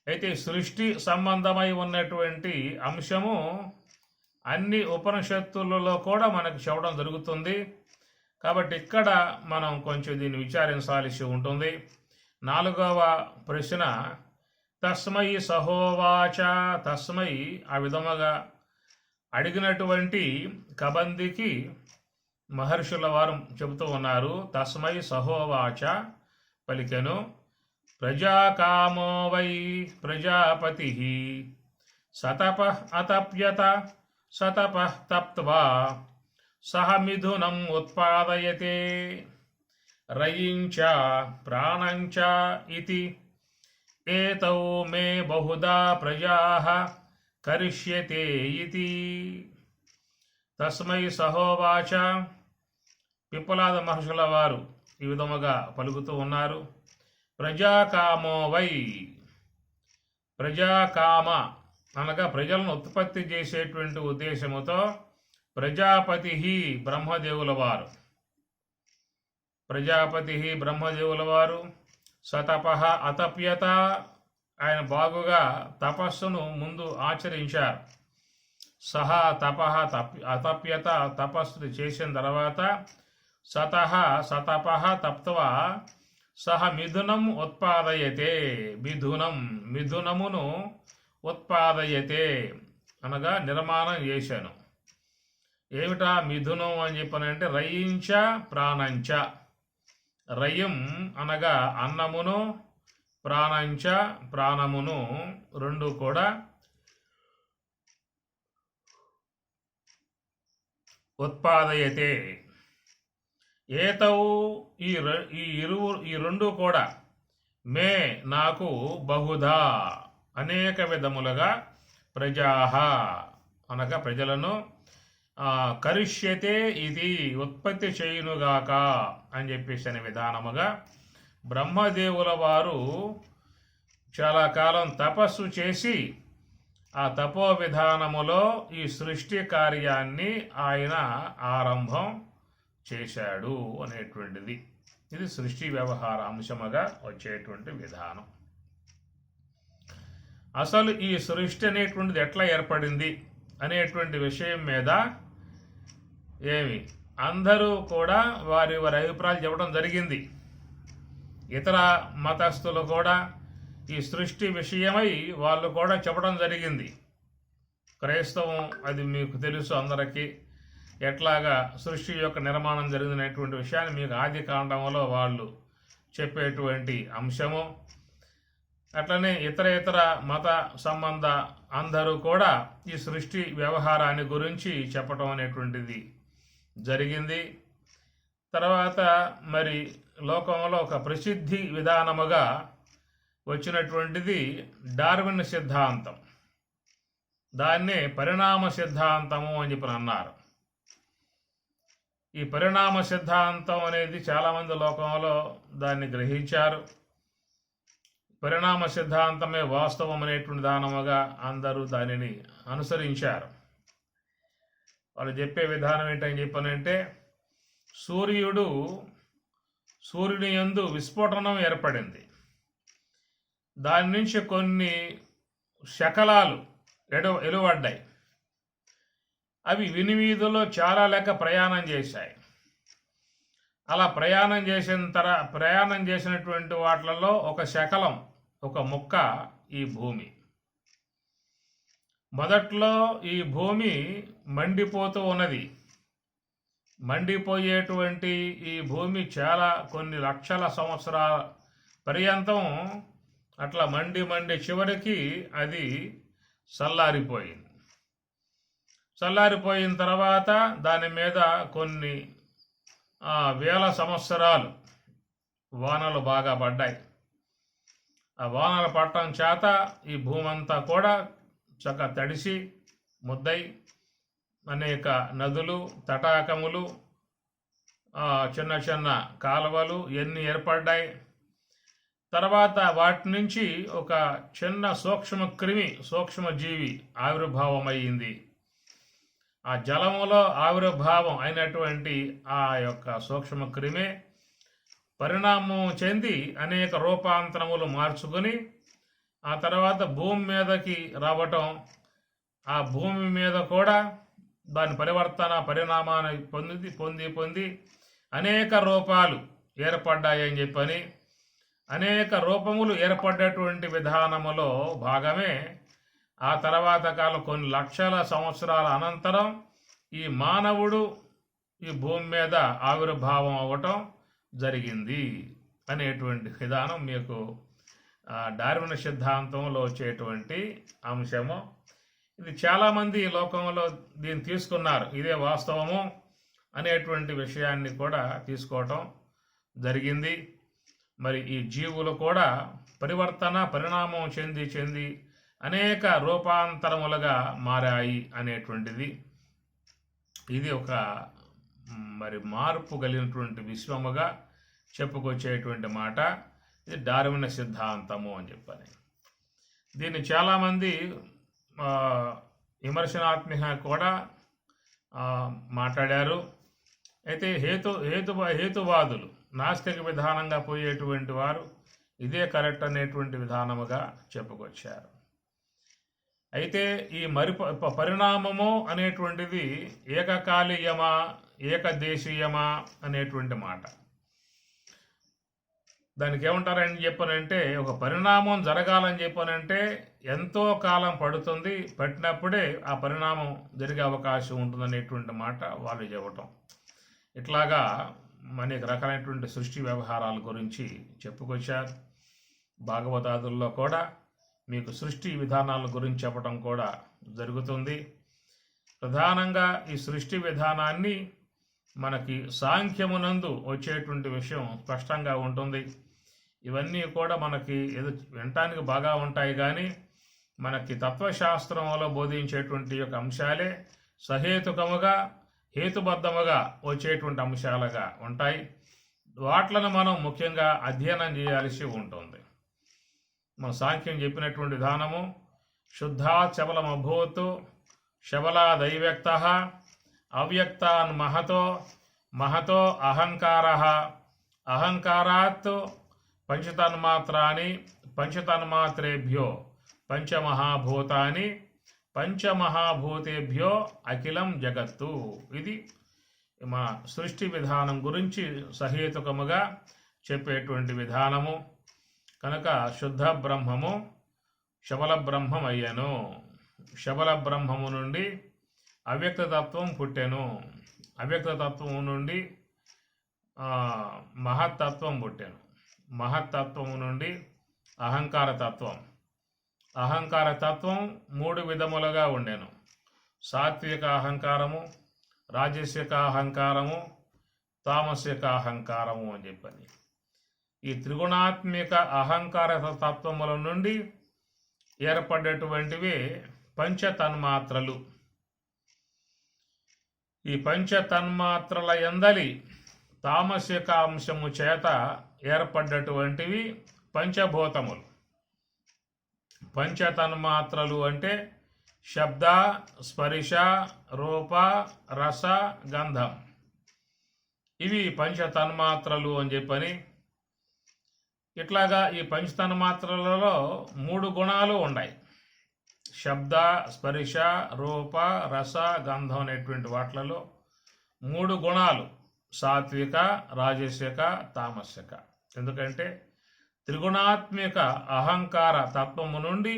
అయితే సృష్టి సంబంధమై ఉన్నటువంటి అంశము అన్ని ఉపనిషత్తులలో కూడా మనకు చెప్పడం జరుగుతుంది. కాబట్టి ఇక్కడ మనం కొంచెం దీన్ని విచారించాల్సి ఉంటుంది. 4వ ప్రశ్న తస్మై సహోవాచ, తస్మై ఆ విధముగా అడిగినటువంటి కబందికి మహర్షుల వారు చెబుతూ ఉన్నారు. తస్మై సహోవాచ పలికెను. ప్రజాకామో వై ప్రజాపతి సతపః అతప్యత సతపః తప్త్వా సహ మిథునం ఉత్పాదయతే రయించ ప్రాణంచ ఇతి ఏతౌ మే బహుదా ప్రజాః కరిష్యతే ఇతి. తస్మై సహోవాచ, పిప్పలాద మహర్షుల వారు ఈ విధముగా పలుకుతూ ఉన్నారు. ప్రజాకామో వై, ప్రజాకామ అనగా ప్రజలను ఉత్పత్తి చేసేటువంటి ఉద్దేశముతో ప్రజాపతి బ్రహ్మదేవుల వారు, ప్రజాపతి బ్రహ్మదేవుల వారు సతపః అతప్యత, ఆయన బాగుగా తపస్సును ముందు ఆచరించారు. సహా తపః అతప్యత, తపస్సు చేసిన తర్వాత సతః సతపః తప్త్వా సహ మిథునం ఉత్పాదయతే. మిథునమును ఉత్పాదయతే అనగా నిర్మాణం చేశాను. ఏమిటా మిథునం అని చెప్పనంటే రయించ ప్రాణంచ. రయం అనగా అన్నమును, ప్రాణంచ ప్రాణమును రెండు కూడా ఉత్పాదయతే. ఏతౌ ఈ రెండు కూడా మే నాకు బహుధా అనేక విధములుగా ప్రజాహ అనగా ప్రజలను కరిష్యతే ఇది ఉత్పత్తి చేయునుగాక అని చెప్పేసి అనే విధానముగా బ్రహ్మదేవుల వారు చాలా కాలం తపస్సు చేసి ఆ తపో విధానములో ఈ సృష్టి కార్యాన్ని ఆయన ఆరంభం చేశాడు అనేటువంటిది. ఇది సృష్టి వ్యవహార అంశముగా వచ్చేటువంటి విధానం. అసలు ఈ సృష్టి అనేటువంటిది ఎట్లా ఏర్పడింది అనేటువంటి విషయం మీద అందరూ కూడా వారి వారి అభిప్రాయాలు చెప్పడం జరిగింది. ఇతర మతస్థులు కూడా ఈ సృష్టి విషయమై వాళ్ళు కూడా చెప్పడం జరిగింది. క్రైస్తవం అది మీకు తెలుసు అందరికీ, ఎట్లాగా సృష్టి యొక్క నిర్మాణం జరిగినటువంటి విషయాన్ని మీకు ఆది కాండంలో వాళ్ళు చెప్పేటువంటి అంశము. అట్లనే ఇతర మత సంబంధ అందరూ కూడా ఈ సృష్టి వ్యవహారాన్ని గురించి చెప్పటం అనేటువంటిది జరిగింది. తర్వాత మరి లోకంలో ఒక ప్రసిద్ధి విధానముగా వచ్చినటువంటిది డార్విన్ సిద్ధాంతం. దాన్నే పరిణామ సిద్ధాంతము అని చెప్పి అన్నారు. ఈ పరిణామ సిద్ధాంతం అనేది చాలామంది లోకంలో దాన్ని గ్రహించారు. పరిణామ సిద్ధాంతమే వాస్తవం అనేటువంటి విధానముగా అందరూ దానిని అనుసరించారు. వాళ్ళు చెప్పే విధానం ఏంటని చెప్పనంటే సూర్యుని యందు విస్ఫోటనం ఏర్పడింది. దాని నుంచి కొన్ని శకలాలు ఎలువడ్డాయి. అవి వినివీధిలో చాలా లెక్క ప్రయాణం చేశాయి. అలా ప్రయాణం చేసినటువంటి వాటిలలో ఒక శకలం, ఒక ముక్క ఈ భూమి. మొదట్లో ఈ భూమి మండిపోతూ ఉన్నది. మండిపోయేటువంటి ఈ భూమి చాలా కొన్ని లక్షల సంవత్సరాల పర్యంతం అట్లా మండి చివరికి అది చల్లారిపోయింది. చల్లారిపోయిన తర్వాత దాని మీద కొన్ని వేల సంవత్సరాలు వానలు బాగా పడ్డాయి. ఆ వానలు పడటం చేత ఈ భూమి అంతా కూడా చక్కగా తడిసి ముద్దై అనేక నదులు, తటాకములు, చిన్న చిన్న కాలువలు ఎన్ని ఏర్పడ్డాయి. తర్వాత వాటి నుంచి ఒక చిన్న సూక్ష్మజీవి ఆవిర్భావం అయ్యింది. ఆ జలములో ఆవిర్భావం అయినటువంటి ఆ యొక్క సూక్ష్మక్రిమే పరిణామం చెంది అనేక రూపాంతరములు మార్చుకొని ఆ తర్వాత భూమి మీదకి రావటం, ఆ భూమి మీద కూడా దాని పరిణామాన్ని పొంది అనేక రూపాలు ఏర్పడ్డాయని చెప్పని, అనేక రూపములు ఏర్పడ్డటువంటి విధానములో భాగమే ఆ తర్వాత కాలం కొన్ని లక్షల సంవత్సరాల అనంతరం ఈ మానవుడు ఈ భూమి మీద ఆవిర్భావం అవ్వటం జరిగింది అనేటువంటి విధానం మీకు డార్విన్ సిద్ధాంతంలో వచ్చేటువంటి అంశము. ఇది చాలామంది లోకంలో దీన్ని తీసుకున్నారు, ఇదే వాస్తవము అనేటువంటి విషయాన్ని కూడా తీసుకోవటం జరిగింది. మరి ఈ జీవులు కూడా పరిణామం చెంది అనేక రూపాంతరములుగా మారాయి అనేటువంటిది. ఇది ఒక మరి మార్పు కలిగినటువంటి విశ్వముగా చెప్పుకొచ్చేటువంటి మాట. ఇది డార్విన్ సిద్ధాంతము అని చెప్పని. దీన్ని చాలామంది విమర్శనాత్మకంగా కూడా మాట్లాడారు. అయితే హేతువాదులు, నాస్తిక విధానంగా పోయేటువంటి వారు ఇదే కరెక్ట్ అనేటువంటి విధానముగా చెప్పుకొచ్చారు. అయితే ఈ పరిణామము అనేటువంటిది ఏకకాలీయమా, ఏకదేశీయమా అనేటువంటి మాట. దానికి ఏమంటారని చెప్పనంటే, ఒక పరిణామం జరగాలని చెప్పనంటే ఎంతో కాలం పడుతుంది, పట్టినప్పుడే ఆ పరిణామం జరిగే అవకాశం ఉంటుందనేటువంటి మాట వాళ్ళు చెప్పటం. ఇట్లాగా అనేక రకాలైనటువంటి సృష్టి వ్యవహారాల గురించి చెప్పుకొచ్చారు. భాగవతాదుల్లో కూడా మీకు సృష్టి విధానాల గురించి చెప్పడం కూడా జరుగుతుంది. ప్రధానంగా ఈ సృష్టి విధానాన్ని మనకి సాంఖ్యమునందు వచ్చేటువంటి విషయం స్పష్టంగా ఉంటుంది. ఇవన్నీ కూడా మనకి ఏదో వినటానికి బాగా ఉంటాయి, కానీ మనకి తత్వశాస్త్రంలో బోధించేటువంటి యొక్క అంశాలే సహేతుకముగా హేతుబద్ధముగా వచ్చేటువంటి అంశాలుగా ఉంటాయి. వాట్లను మనం ముఖ్యంగా అధ్యయనం చేయాల్సి ఉంటుంది. మన సాంఖ్యం చెప్పినటువంటి విధానము శుద్ధాచబలమభూతు శబలా దైవ్యక్త అవ్యక్తాన్ మహతో మహతో అహంకార అహంకారాత్ పంచతన్మాత్రాని పంచతన్మాత్రేభ్యో పంచమహాభూతాని పంచమహాభూతేభ్యో అఖిలం జగత్తు. ఇది మా సృష్టి విధానం గురించి సహేతుకముగా చెప్పేటువంటి విధానము. కనుక శుద్ధ బ్రహ్మము శబల బ్రహ్మం అయ్యను. శబల బ్రహ్మము నుండి అవ్యక్తతత్వం పుట్టెను. అవ్యక్తతత్వము నుండి మహత్తత్వం పుట్టెను. మహత్తత్వము నుండి అహంకారతత్వం. అహంకారతత్వం 3 విధములుగా ఉండెను. సాత్విక అహంకారము, రాజసిక అహంకారము, తామసిక అహంకారము అని చెప్పని ఈ త్రిగుణాత్మిక అహంకార తత్వముల నుండి ఏర్పడేటువంటివి పంచతన్మాత్రలు. ఈ పంచతన్మాత్రల యందలి తామసిక అంశము చేత ఏర్పడ్డటువంటివి పంచభూతములు. పంచతన్మాత్రలు అంటే శబ్ద, స్పర్శ, రూప, రస, గంధం. ఇవి పంచతన్మాత్రలు అని చెప్పని ఇట్లాగా ఈ పంచతన్మాత్రలలో 3 గుణాలు ఉన్నాయి. శబ్ద, స్పర్శ, రూప, రస, గంధం అనేటువంటి వాటిలలో 3 గుణాలు సాత్విక, రాజసిక, తామసిక. ఎందుకంటే త్రిగుణాత్మిక అహంకార తత్వము నుండి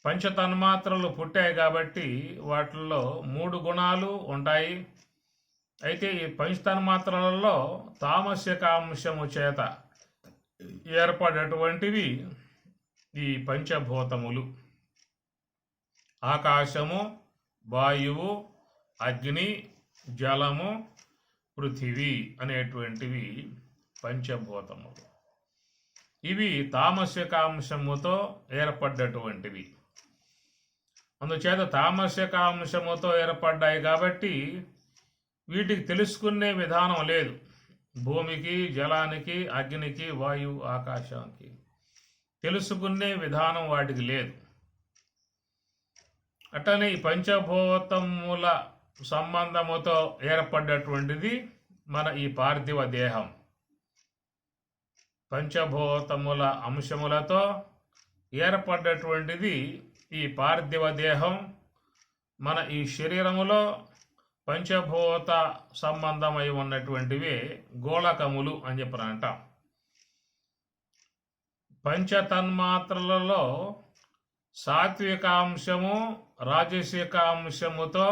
పంచతన్మాత్రలు పుట్టాయి కాబట్టి వాటిల్లో 3 గుణాలు ఉంటాయి. అయితే ఈ పంచతన్మాత్రలలో తామసిక అంశము చేత ఏర్పడేటువంటివి ఈ పంచభూతములు. ఆకాశము, వాయువు, అగ్ని, జలము, పృథివీ అనేటువంటివి పంచభూతములు. ఇవి తామసికాంశముతో ఏర్పడ్డటువంటివి. అందుచేత తామసికాంశముతో ఏర్పడ్డాయి కాబట్టి వీటికి తెలుసుకునే విధానం లేదు. భూమికి, జలానికి, అగ్నికి, వాయువు, ఆకాశానికి తెలుసుకునే విధానం వాటికి లేదు. అట్లనే ఈ పంచభూతముల సంబంధముతో ఏర్పడ్డటువంటిది మన ఈ పార్థివ దేహం. పంచభూతముల అంశములతో ఏర్పడ్డటువంటిది ఈ పార్థివ దేహం. మన ఈ శరీరములో పంచభూత సంబంధమై ఉన్నటువంటివి గోళకములు అని చెప్పని అంటాం. పంచతన్మాత్రలలో సాత్వికాంశము, రాజసికాంశముతో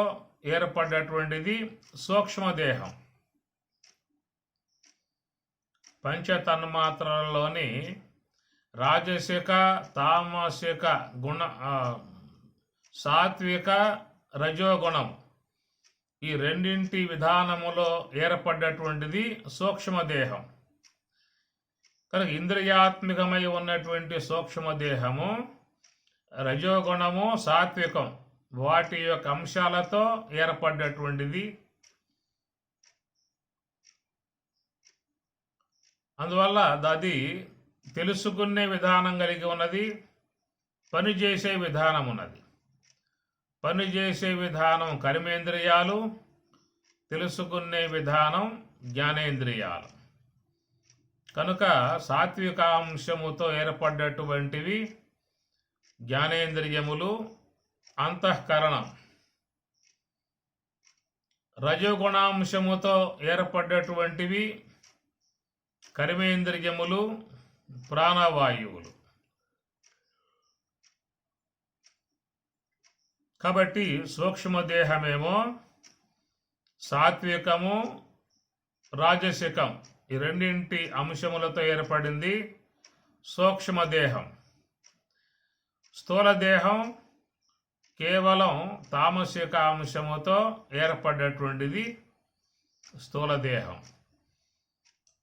ఏర్పడ్డటువంటిది సూక్ష్మదేహం. పంచతన్మాత్రలలోని రాజసిక, తామసిక గుణ, సాత్విక, రజోగుణం ఈ రెండింటి విధానములో ఏర్పడ్డటువంటిది సూక్ష్మదేహం. కనుక ఇంద్రియాత్మికమై ఉన్నటువంటి సూక్ష్మదేహము, రజోగుణము, సాత్వికం వాటి యొక్క అంశాలతో ఏర్పడ్డటువంటిది. అందువల్ల అది తెలుసుకునే విధానం కలిగి ఉన్నది, పనిచేసే విధానం ఉన్నది. పనిచేసే విధానం కర్మేంద్రియాలు, తెలుసుకునే విధానం జ్ఞానేంద్రియాలు. కనుక సాత్వికాంశముతో ఏర్పడ్డటువంటివి జ్ఞానేంద్రియములు, అంతఃకరణం. రజోగుణాంశముతో ఏర్పడ్డటువంటివి కర్మేంద్రియములు, ప్రాణవాయువులు. కాబట్టి సూక్ష్మదేహమేమో సాత్వికము, రాజసికం ఈ రెండింటి అంశములతో ఏర్పడింది సూక్ష్మదేహం. స్థూలదేహం కేవలం తామసిక అంశముతో ఏర్పడ్డటువంటిది స్థూలదేహం.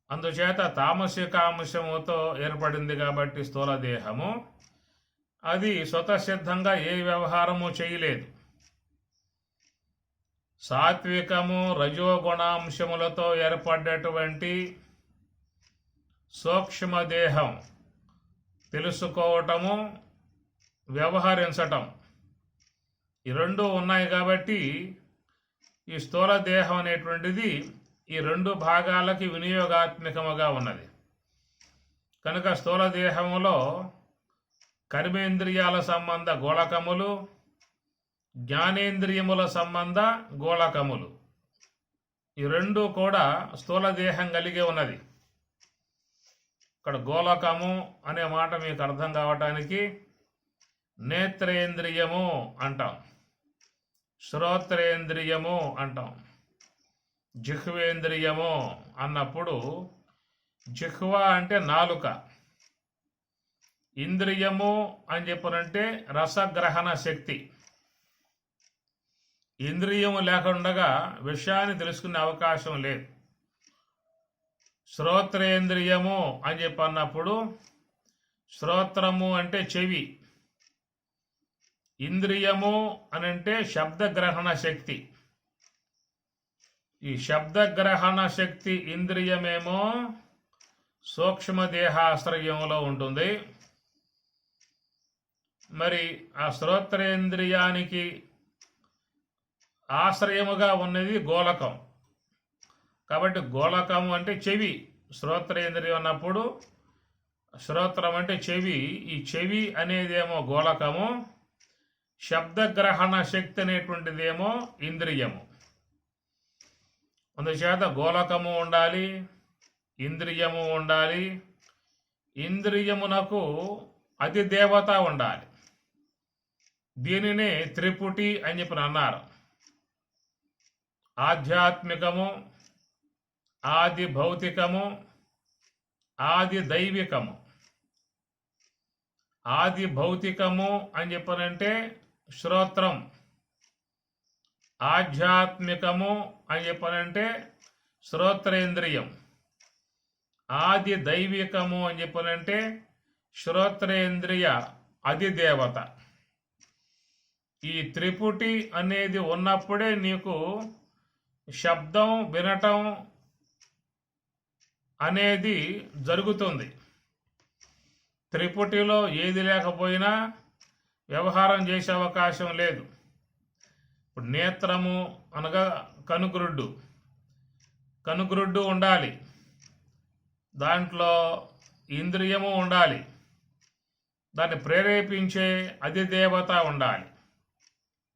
అందుచేత తామసిక అంశముతో ఏర్పడింది కాబట్టి స్థూలదేహము అది స్వతసిద్ధంగా ఏ వ్యవహారము చేయలేదు. సాత్వికము, రజోగుణాంశములతో ఏర్పడ్డటువంటి సూక్ష్మదేహం తెలుసుకోవటము, వ్యవహరించటం ఈ రెండు ఉన్నాయి కాబట్టి ఈ స్థూల దేహం అనేటువంటిది ఈ రెండు భాగాలకి వినియోగాత్మకముగా ఉన్నది. కనుక స్థూల దేహములో కర్మేంద్రియాల సంబంధ గోళకములు, జ్ఞానేంద్రియముల సంబంధ గోళకములు ఈ రెండు కూడా స్థూల దేహం కలిగి ఉన్నది. ఇక్కడ గోళకము అనే మాట మీకు అర్థం కావటానికి నేత్రేంద్రియము అంటాం, శ్రోత్రేంద్రియము అంటాం, జిహ్వేంద్రియము అన్నప్పుడు జిహ్వ అంటే నాలుక, ఇంద్రియము అని చెప్పనంటే రసగ్రహణ శక్తి. ఇంద్రియము లేకుండా విషయాన్ని తెలుసుకునే అవకాశం లేదు. శ్రోత్రేంద్రియము అని చెప్పన్నప్పుడు శ్రోత్రము అంటే చెవి, ఇంద్రియము అని అంటే శబ్దగ్రహణ శక్తి. ఈ శబ్దగ్రహణ శక్తి ఇంద్రియమేమో సూక్ష్మదేహాశ్రయంలో ఉంటుంది. మరి ఆ శ్రోత్రేంద్రియానికి ఆశ్రయముగా ఉన్నది గోళకం. కాబట్టి గోళకము అంటే చెవి, శ్రోత్రేంద్రియం అన్నప్పుడు శ్రోత్రం అంటే చెవి, ఈ చెవి అనేదేమో గోళకము, శబ్దగ్రహణ శక్తి అనేటువంటిదేమో ఇంద్రియము. అందుచేత గోళకము ఉండాలి, ఇంద్రియము ఉండాలి. ఇంద్రియమునకు అధిదేవత ఉండాలి. దీనినే త్రిపుటి అని చెప్పి అన్నారు. ఆధ్యాత్మికము, ఆది భౌతికము, ఆది దైవికము. ఆది భౌతికము అని చెప్పనంటే శ్రోత్రం, ఆధ్యాత్మికము అని చెప్పనంటే శ్రోత్రేంద్రియం, ఆది దైవికము అని చెప్పనంటే శ్రోత్రేంద్రియ అధిదేవత. ఈ త్రిపుటి అనేది ఉన్నప్పుడే నీకు శబ్దం వినటం అనేది జరుగుతుంది. త్రిపుటిలో ఏది లేకపోయినా వ్యవహారం చేసే అవకాశం లేదు. ఇప్పుడు నేత్రము అనగా కనుగ్రుడ్డు, కనుగ్రుడ్డు ఉండాలి, దాంట్లో ఇంద్రియము ఉండాలి, దాన్ని ప్రేరేపించే అధిదేవత ఉండాలి.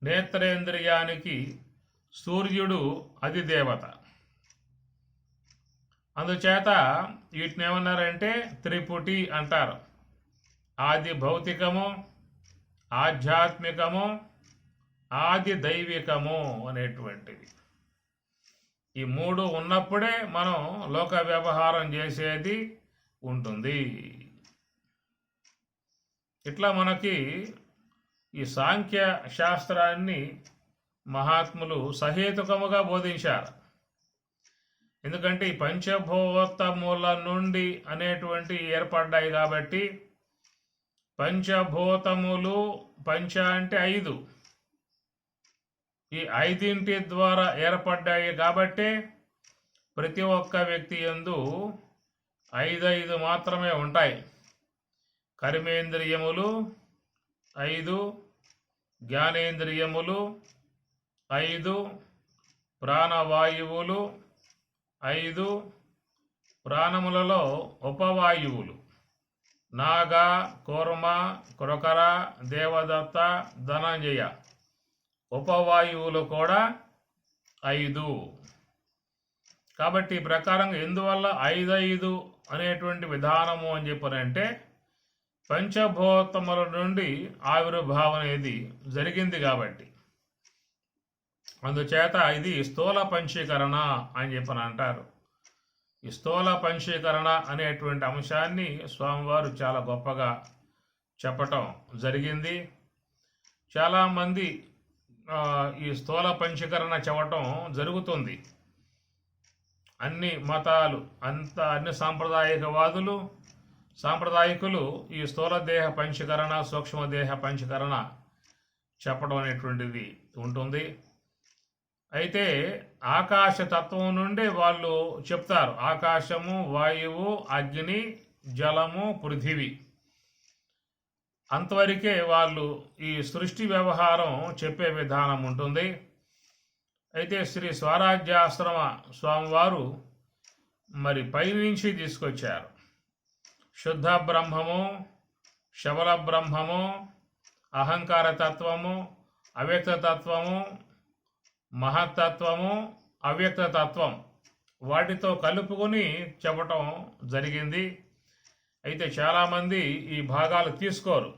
నేత్రేంద్రియానికి సూర్యుడు అధిదేవత. అందుచేత వీటిని ఏమన్నారంటే త్రిపుటి అంటారు. ఆది భౌతికము, ఆధ్యాత్మికము, ఆది దైవికము అనేటువంటివి. ఈ మూడు ఉన్నప్పుడే మనం లోక వ్యవహారం చేసేది ఉంటుంది. ఇట్లా మనకి ఈ సాంఖ్య శాస్త్రాన్ని మహాత్ములు సహేతుకముగా బోధించారు. ఎందుకంటే ఈ పంచభూతముల నుండి అనేటువంటి ఏర్పడ్డాయి కాబట్టి పంచభూతములు, పంచ అంటే 5, ఈ 5 ద్వారా ఏర్పడ్డాయి కాబట్టి ప్రతి ఒక్క వ్యక్తి యందు 5 మాత్రమే ఉంటాయి. కర్మేంద్రియములు 5, జ్ఞానేంద్రియములు 5, ప్రాణవాయువులు 5, ప్రాణములలో ఉపవాయువులు నాగ, కూర్మ, కృకర, దేవదత్త, ధనంజయ ఉపవాయువులు కూడా 5. కాబట్టి ఈ ప్రకారంగా ఎందువల్ల 5 అనేటువంటి విధానము అని చెప్పనంటే పంచభూతముల నుండి ఆవిర్భావం అనేది జరిగింది కాబట్టి, అందుచేత ఇది స్థూల పంచీకరణ అని చెప్పని అంటారు. ఈ స్థూల పంచీకరణ అనేటువంటి అంశాన్ని స్వామివారు చాలా గొప్పగా చెప్పటం జరిగింది. చాలామంది ఈ స్థూల పంచీకరణ చెప్పటం జరుగుతుంది. అన్ని మతాలు అన్ని సాంప్రదాయకులు ఈ స్థూల దేహ పంచీకరణ, సూక్ష్మదేహ పంచీకరణ చెప్పడం అనేటువంటిది ఉంటుంది. అయితే ఆకాశతత్వం నుండి వాళ్ళు చెప్తారు. ఆకాశము, వాయువు, అగ్ని, జలము, పృథివీ అంతవరకే వాళ్ళు ఈ సృష్టి వ్యవహారం చెప్పే విధానం ఉంటుంది. అయితే శ్రీ స్వరాజ్యాశ్రమ స్వామివారు మరి పైనుంచి తీసుకొచ్చారు. శుద్ధ బ్రహ్మము, శబల బ్రహ్మము, అహంకార తత్వము, అవ్యక్త తత్వము, మహత్తత్వము, అవ్యక్త తత్వం వాటితో కలుపుకొని చెప్పటం జరిగింది. అయితే చాలామంది ఈ భాగాలు తీసుకోరు.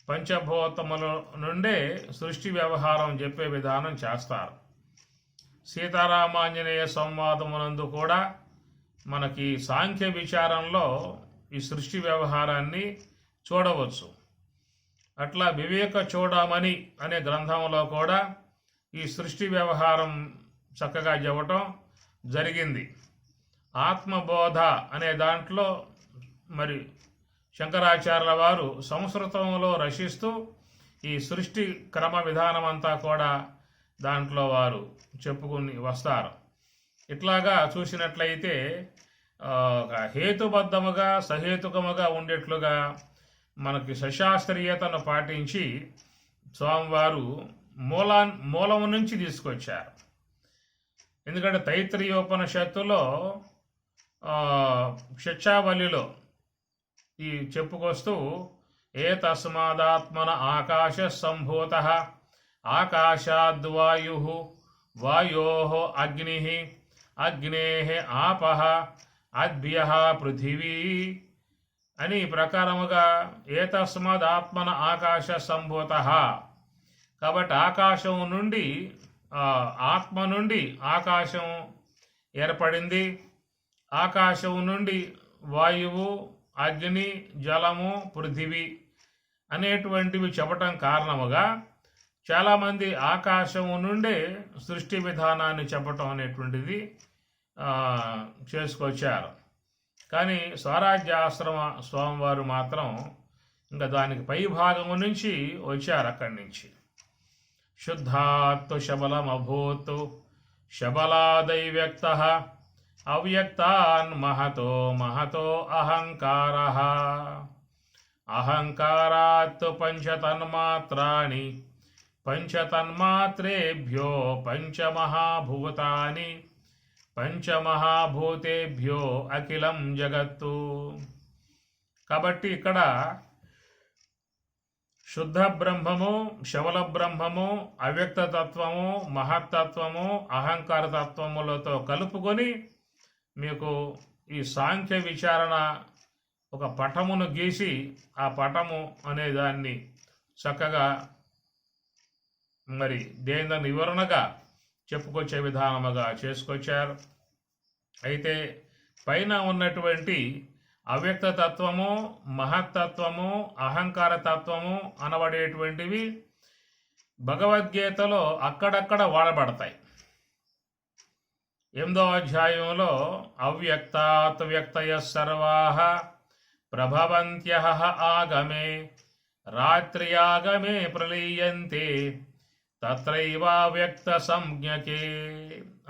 పంచభూతముల నుండే సృష్టి వ్యవహారం చెప్పే విధానం చేస్తారు. సీతారామాంజనేయ సంవాదమునందు కూడా మనకి సాంఖ్య విచారంలో ఈ సృష్టి వ్యవహారాన్ని చూడవచ్చు. అట్లా వివేక చూడమని అనే గ్రంథంలో కూడా ఈ సృష్టి వ్యవహారం చక్కగా చెప్పటం జరిగింది. ఆత్మబోధ అనే దాంట్లో మరి శంకరాచార్యుల వారు సంస్కృతంలో రచిస్తూ ఈ సృష్టి క్రమ విధానం అంతా కూడా దాంట్లో వారు చెప్పుకుని వస్తారు. ఇట్లాగా చూసినట్లయితే హేతుబద్ధముగా సహేతుకముగా ఉండేట్లుగా మనకి సశాస్త్రీయతను పాటించి స్వామివారు మూలము నుంచి తీసుకొచ్చారు. ఎందుకంటే తైత్రీయోపనిషత్తులో శిక్షావళిలో ఈ చెప్పుకొస్తూ ఏ తస్మాదాత్మన ఆకాశ సంభూత ఆకాశాద్వాయు వాయో అగ్ని అగ్నే ఆపః అద్భ్య పృథివీ అని ప్రకారముగా ఏ తస్మాదాత్మన ఆకాశ సంభూత, కాబట్టి ఆకాశం నుండి ఆత్మ నుండి ఆకాశం ఏర్పడింది. ఆకాశం నుండి వాయువు, అగ్ని, జలము, పృథివీ అనేటువంటివి చెప్పటం కారణముగా చాలామంది ఆకాశం నుండే సృష్టి విధానాన్ని చెప్పటం అనేటువంటిది చేసుకొచ్చారు. కానీ స్వరాజ్యాశ్రమ స్వామివారు మాత్రం ఇంకా దానికి పై భాగము నుంచి వచ్చారు. అక్కడి నుంచి శుద్ధాత్తు శబలమభూతు శబలాదైవ్యక్త అవ్యక్తాన్ మహతో మహతో అహంకారః అహంకారాత్ పంచతన్మాత్రాణి పంచతన్మాత్రేభ్యో పంచమహాభూతాని పంచమహాభూతేభ్యో అఖిలం జగత్తు. కాబట్టి ఇక్కడ శుద్ధ బ్రహ్మము, శవల బ్రహ్మము, అవ్యక్త తత్వము, మహత్తత్వము, అహంకార తత్వములతో కలుపుకొని మీకు ఈ సాంఖ్య విచారణ ఒక పటమును గీసి ఆ పటము అనే దాన్ని చక్కగా మరి దేని వివరణగా చెప్పుకొచ్చే విధానముగా చేసుకొచ్చారు. అయితే పైన ఉన్నటువంటి అవ్యక్త తత్వము, మహత్తత్వము, అహంకార తత్వము అనబడేటువంటివి భగవద్గీతలో అక్కడక్కడ వాడబడతాయి. 8వ అధ్యాయంలో అవ్యక్తాత్ వ్యక్తయ సర్వాః ప్రభవంత్యః ఆగమే రాత్ర్యాగమే ప్రలీయంతే తత్రైవావ్యక్త సంజ్ఞకే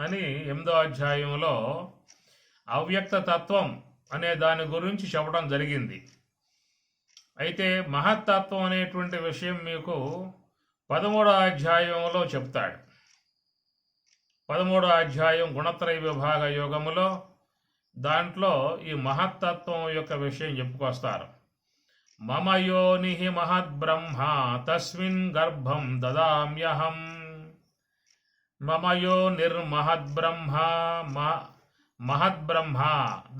అని 8వ అధ్యాయంలో అవ్యక్త తత్వం అనే దాని గురించి చెప్పడం జరిగింది. అయితే మహత్తత్వం అనేటువంటి విషయం మీకు 13వ అధ్యాయంలో చెప్తాడు. 13వ అధ్యాయం గుణత్రయ విభాగ యోగములో దాంట్లో ఈ మహత్తత్వం యొక్క విషయం చెప్పుకొస్తారు. మమ యోనిః మహద్బ్రహ్మ తస్మిన్ గర్భం దదామ్యహం. మమయో నిర్మహద్బ్రహ్మ మహద్బ్రహ్మ,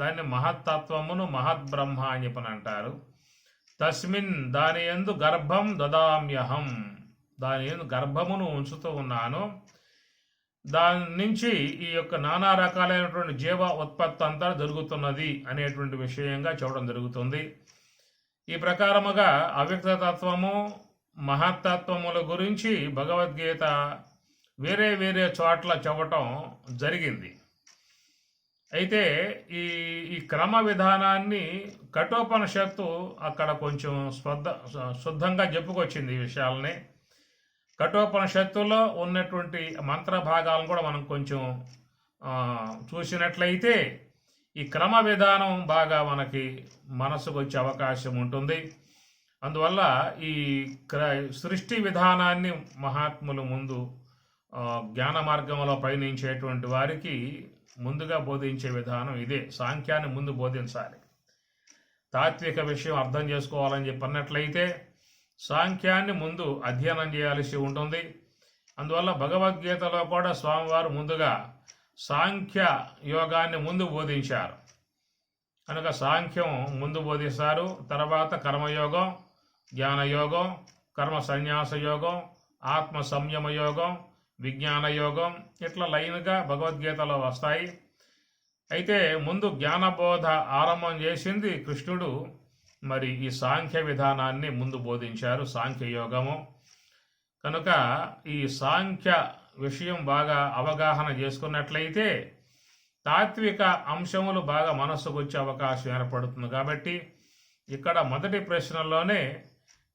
దాన్ని మహత్తత్వమును మహద్బ్రహ్మ అని చెప్పని అంటారు. తస్మిన్, దాని యందు గర్భం దదామ్యహం, దాని యందు గర్భమును ఉంచుతూ ఉన్నాను. దాని నుంచి ఈ యొక్క నానా రకాలైనటువంటి జీవ ఉత్పత్తి అంతా జరుగుతున్నది అనేటువంటి విషయంగా చూడడం జరుగుతుంది. ఈ ప్రకారముగా అవ్యక్తతత్వము మహత్తత్వముల గురించి భగవద్గీత వేరే వేరే చోట్ల చెప్పటం జరిగింది. అయితే ఈ క్రమ విధానాన్ని కఠోపనిషత్తు అక్కడ కొంచెం శుద్ధంగా చెప్పుకొచ్చింది ఈ విషయాలని. కఠోపనిషత్తులో ఉన్నటువంటి మంత్ర భాగాలను కూడా మనం కొంచెం చూసినట్లయితే ఈ క్రమ విధానం బాగా మనకి మనసుకు వచ్చే అవకాశం ఉంటుంది. అందువల్ల ఈ సృష్టి విధానాన్ని మహాత్ములు ముందు జ్ఞాన మార్గంలో పయనించేటువంటి వారికి ముందుగా బోధించే విధానం ఇదే. సాంఖ్యాన్ని ముందు బోధించాలి. తాత్విక విషయం అర్థం చేసుకోవాలని చెప్పన్నట్లయితే సాంఖ్యాన్ని ముందు అధ్యయనం చేయాల్సి ఉంటుంది. అందువల్ల భగవద్గీతలో కూడా స్వామివారు ముందుగా సాంఖ్య యోగాన్ని ముందు బోధించారు కనుక సాంఖ్యం ముందు బోధిస్తారు. తర్వాత కర్మయోగం, జ్ఞానయోగం, కర్మ సన్యాస యోగం, ఆత్మ సంయమ యోగం, విజ్ఞాన యోగం, ఇట్లా లైన్గా భగవద్గీతలో వస్తాయి. అయితే ముందు జ్ఞానబోధ ఆరంభం చేసింది కృష్ణుడు. మరి ఈ సాంఖ్య విధానాన్ని ముందు బోధించారు, సాంఖ్య యోగము. కనుక ఈ సాంఖ్య విషయం బాగా అవగాహన చేసుకున్నట్లయితే తాత్విక అంశములు బాగా మనస్సుకు వచ్చే అవకాశం ఏర్పడుతుంది. కాబట్టి ఇక్కడ మొదటి ప్రశ్నలోనే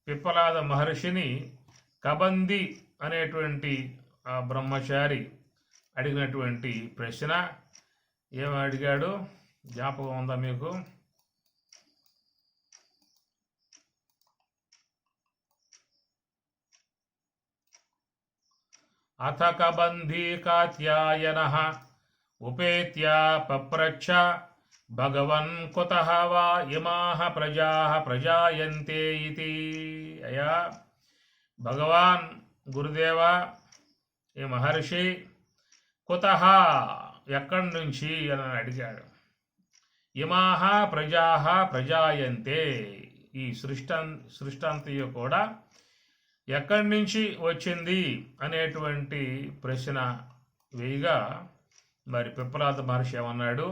పిప్పలాద మహర్షిని కబంది అనేటువంటి బ్రహ్మచారి అడిగినటువంటి ప్రశ్న ఏమి అడిగాడు జ్ఞాపకం ఉందా మీకు? అథ కబంధీ కాత్యాయనః ఉపేత్య పప్రచ్ఛ భగవన్ కుతః వా ఇమాః ప్రజాః ప్రజాయంతే ఇతి. అయా భగవాన్ గురుదేవా, ఈ మహర్షి కుతః ఎక్కడి నుంచి అని అడిగాడు. ఇమాః ప్రజాః ప్రజాయంతే, ఈ సృష్టంతయు కూడా ఎక్కడి నుంచి వచ్చింది అనేటువంటి ప్రశ్న వేయగా మరి పిప్పలాద మహర్షి ఏమన్నాడు?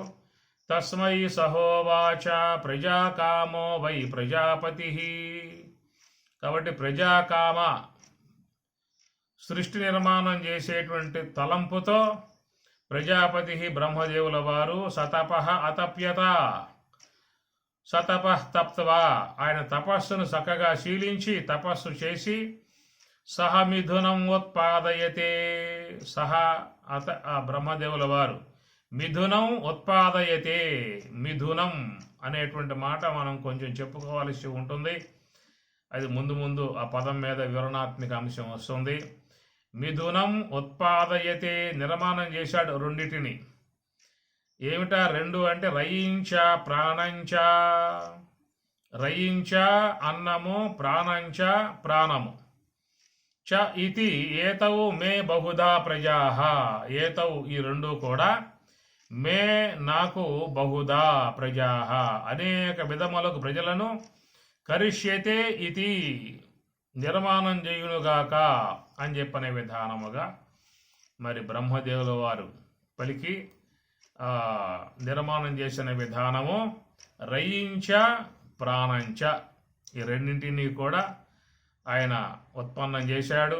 తస్మై సహోవాచ ప్రజాకామో వై ప్రజాపతి. కాబట్టి ప్రజాకామ సృష్టి నిర్మాణం చేసేటువంటి తలంపుతో ప్రజాపతి బ్రహ్మదేవుల వారు సతపః అతప్యత, సతపః తప్త్వా, ఆయన తపస్సును చక్కగా శీలించి తపస్సు చేసి సహ మిథునం ఉత్పాదయతే, సహ బ్రహ్మదేవుల వారు మిథునం ఉత్పాదయతే. మిథునం అనేటువంటి మాట మనం కొంచెం చెప్పుకోవాల్సి ఉంటుంది. అది ముందు ముందు ఆ పదం మీద వివరణాత్మక అంశం వస్తుంది. మిథునం ఉత్పాదయతే, నిర్మాణం చేశాడు రెండిటిని. ఏమిటా రెండు అంటే రయించ ప్రాణంచ. రయించ అన్నము, ప్రాణంచ ప్రాణము. చ ఇతి ఏతవు మే బహుధా ప్రజాః. ఏతవు ఈ రెండు కూడా మే నాకు బహుధా ప్రజాః అనేక విధములకు ప్రజలను కరిష్యతే ఇతి నిర్మాణం చేయునుగాక అని చెప్పనే విధానముగా మరి బ్రహ్మదేవుల వారు పలికి నిర్మాణం చేసిన విధానము రయించ ప్రాణంచ, ఈ రెండింటినీ కూడా ఆయన ఉత్పన్నం చేశాడు.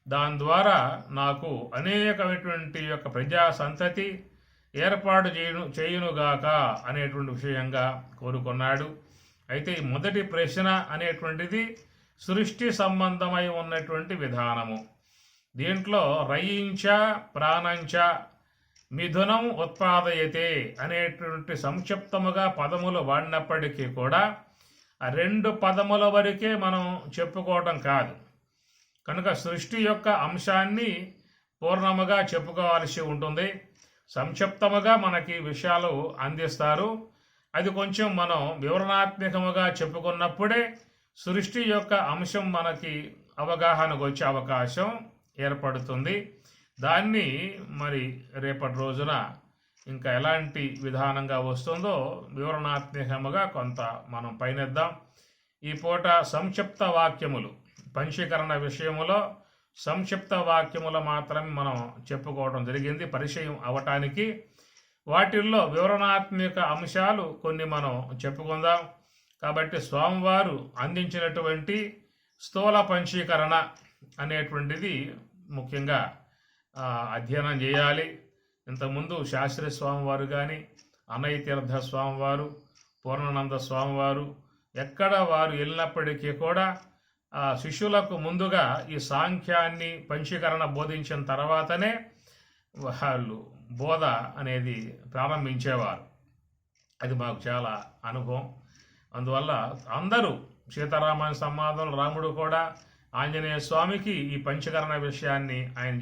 దాని ద్వారా నాకు అనేకమైనటువంటి యొక్క ప్రజా సంతతి ఏర్పాటు చేయునుగాక అనేటువంటి విషయంగా కోరుకున్నాడు. అయితే ఈ మొదటి ప్రశ్న అనేటువంటిది సృష్టి సంబంధమై ఉన్నటువంటి విధానము. దీంట్లో రయించ ప్రాణంచ మిథునం ఉత్పాదయతే అనేటువంటి సంక్షిప్తముగా పదములు వాడినప్పటికీ కూడా ఆ రెండు పదముల వరకే మనం చెప్పుకోవటం కాదు. కనుక సృష్టి యొక్క అంశాన్ని పూర్ణముగా చెప్పుకోవాల్సి ఉంటుంది. సంక్షిప్తముగా మనకి విషయాలు అందిస్తారు. అది కొంచెం మనం వివరణాత్మకముగా చెప్పుకున్నప్పుడే సృష్టి యొక్క అంశం మనకి అవగాహనకు వచ్చే అవకాశం ఏర్పడుతుంది. దాన్ని మరి రేపటి రోజున ఇంకా ఎలాంటి విధానంగా వస్తుందో వివరణాత్మకంగా కొంత మనం పైనెద్దాం. ఈ పూట సంక్షిప్త వాక్యములు పంచీకరణ విషయములో సంక్షిప్త వాక్యములు మాత్రమే మనం చెప్పుకోవడం జరిగింది పరిచయం అవటానికి. వాటిల్లో వివరణాత్మక అంశాలు కొన్ని మనం చెప్పుకుందాం. కాబట్టి స్వామివారు అందించినటువంటి స్థూల పంచీకరణ అనేటువంటిది ముఖ్యంగా అధ్యయనం చేయాలి. ఇంతకుముందు శాస్త్రి స్వామివారు కానీ, అన్నయ్య తీర్థ స్వామివారు, పూర్ణానంద స్వామివారు ఎక్కడ వారు వెళ్ళినప్పటికీ కూడా శిష్యులకు ముందుగా ఈ సాంఖ్యాన్ని పంచీకరణ బోధించిన తర్వాతనే వాళ్ళు బోధ అనేది ప్రారంభించేవారు. అది మాకు చాలా అనుభవం. అందువల్ల అందరూ సీతారామాయణ సంవాదం రాముడు కూడా ఆంజనేయ స్వామికి ఈ పంచకరణ విషయాన్ని ఆయన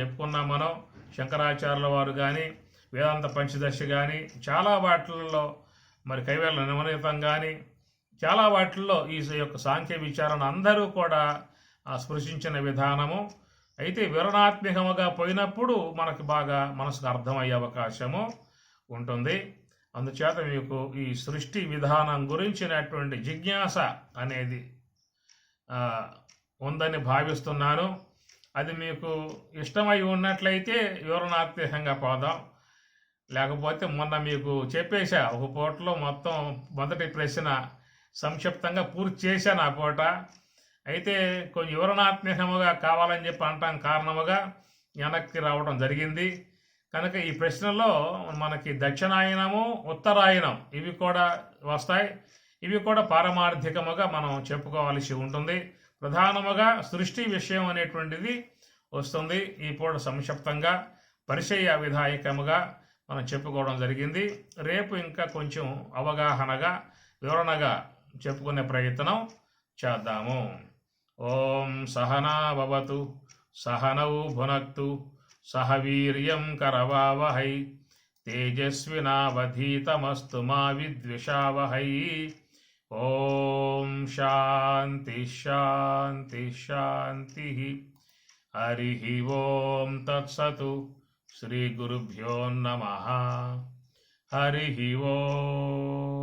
చెప్పుకున్నాం మనం. శంకరాచార్యుల వారు కానీ, వేదాంత పంచదశ కానీ, చాలా వాటిల్లో మరి కైవేల నిమనితం కానీ, చాలా వాటిల్లో ఈ యొక్క సాంఖ్య విచారణ అందరూ కూడా స్పృశించిన విధానము. అయితే వివరణాత్మకముగా పోయినప్పుడు మనకు బాగా మనసుకు అర్థమయ్యే అవకాశము ఉంటుంది. అందుచేత మీకు ఈ సృష్టి విధానం గురించినటువంటి జిజ్ఞాస అనేది ఉందని భావిస్తున్నాను. అది మీకు ఇష్టమై ఉన్నట్లయితే వివరణాత్మకంగా పోదాం. లేకపోతే మొన్న మీకు చెప్పేశా ఒక పూటలో మొత్తం మొదటి ప్రశ్న సంక్షిప్తంగా పూర్తి చేశాను ఆ పూట. అయితే కొంచెం వివరణాత్మకముగా కావాలని చెప్పి అనటం కారణముగా వెనక్కి రావడం జరిగింది. కనుక ఈ ప్రశ్నలో మనకి దక్షిణాయనము, ఉత్తరాయణం ఇవి కూడా వస్తాయి. ఇవి కూడా పారమార్థికముగా మనం చెప్పుకోవాల్సి ఉంటుంది. ప్రధానముగా సృష్టి విషయం అనేటువంటిది వస్తుంది. ఈ పూట సంక్షిప్తంగా పరిచయ విధాయకముగా మనం చెప్పుకోవడం జరిగింది. రేపు ఇంకా కొంచెం అవగాహనగా వివరణగా చెప్పుకునే ప్రయత్నం చేద్దాము. ఓం సహనా భవతు సహనౌ భునక్తు సహ వీర్యం కరవావహై తేజస్వినావధీతమస్తు మా విద్విషావహై. ఓం శాంతి శాంతి శాంతి. హరి ఓం తత్సతు. శ్రీ గురుభ్యో నమః. హరి ఓం.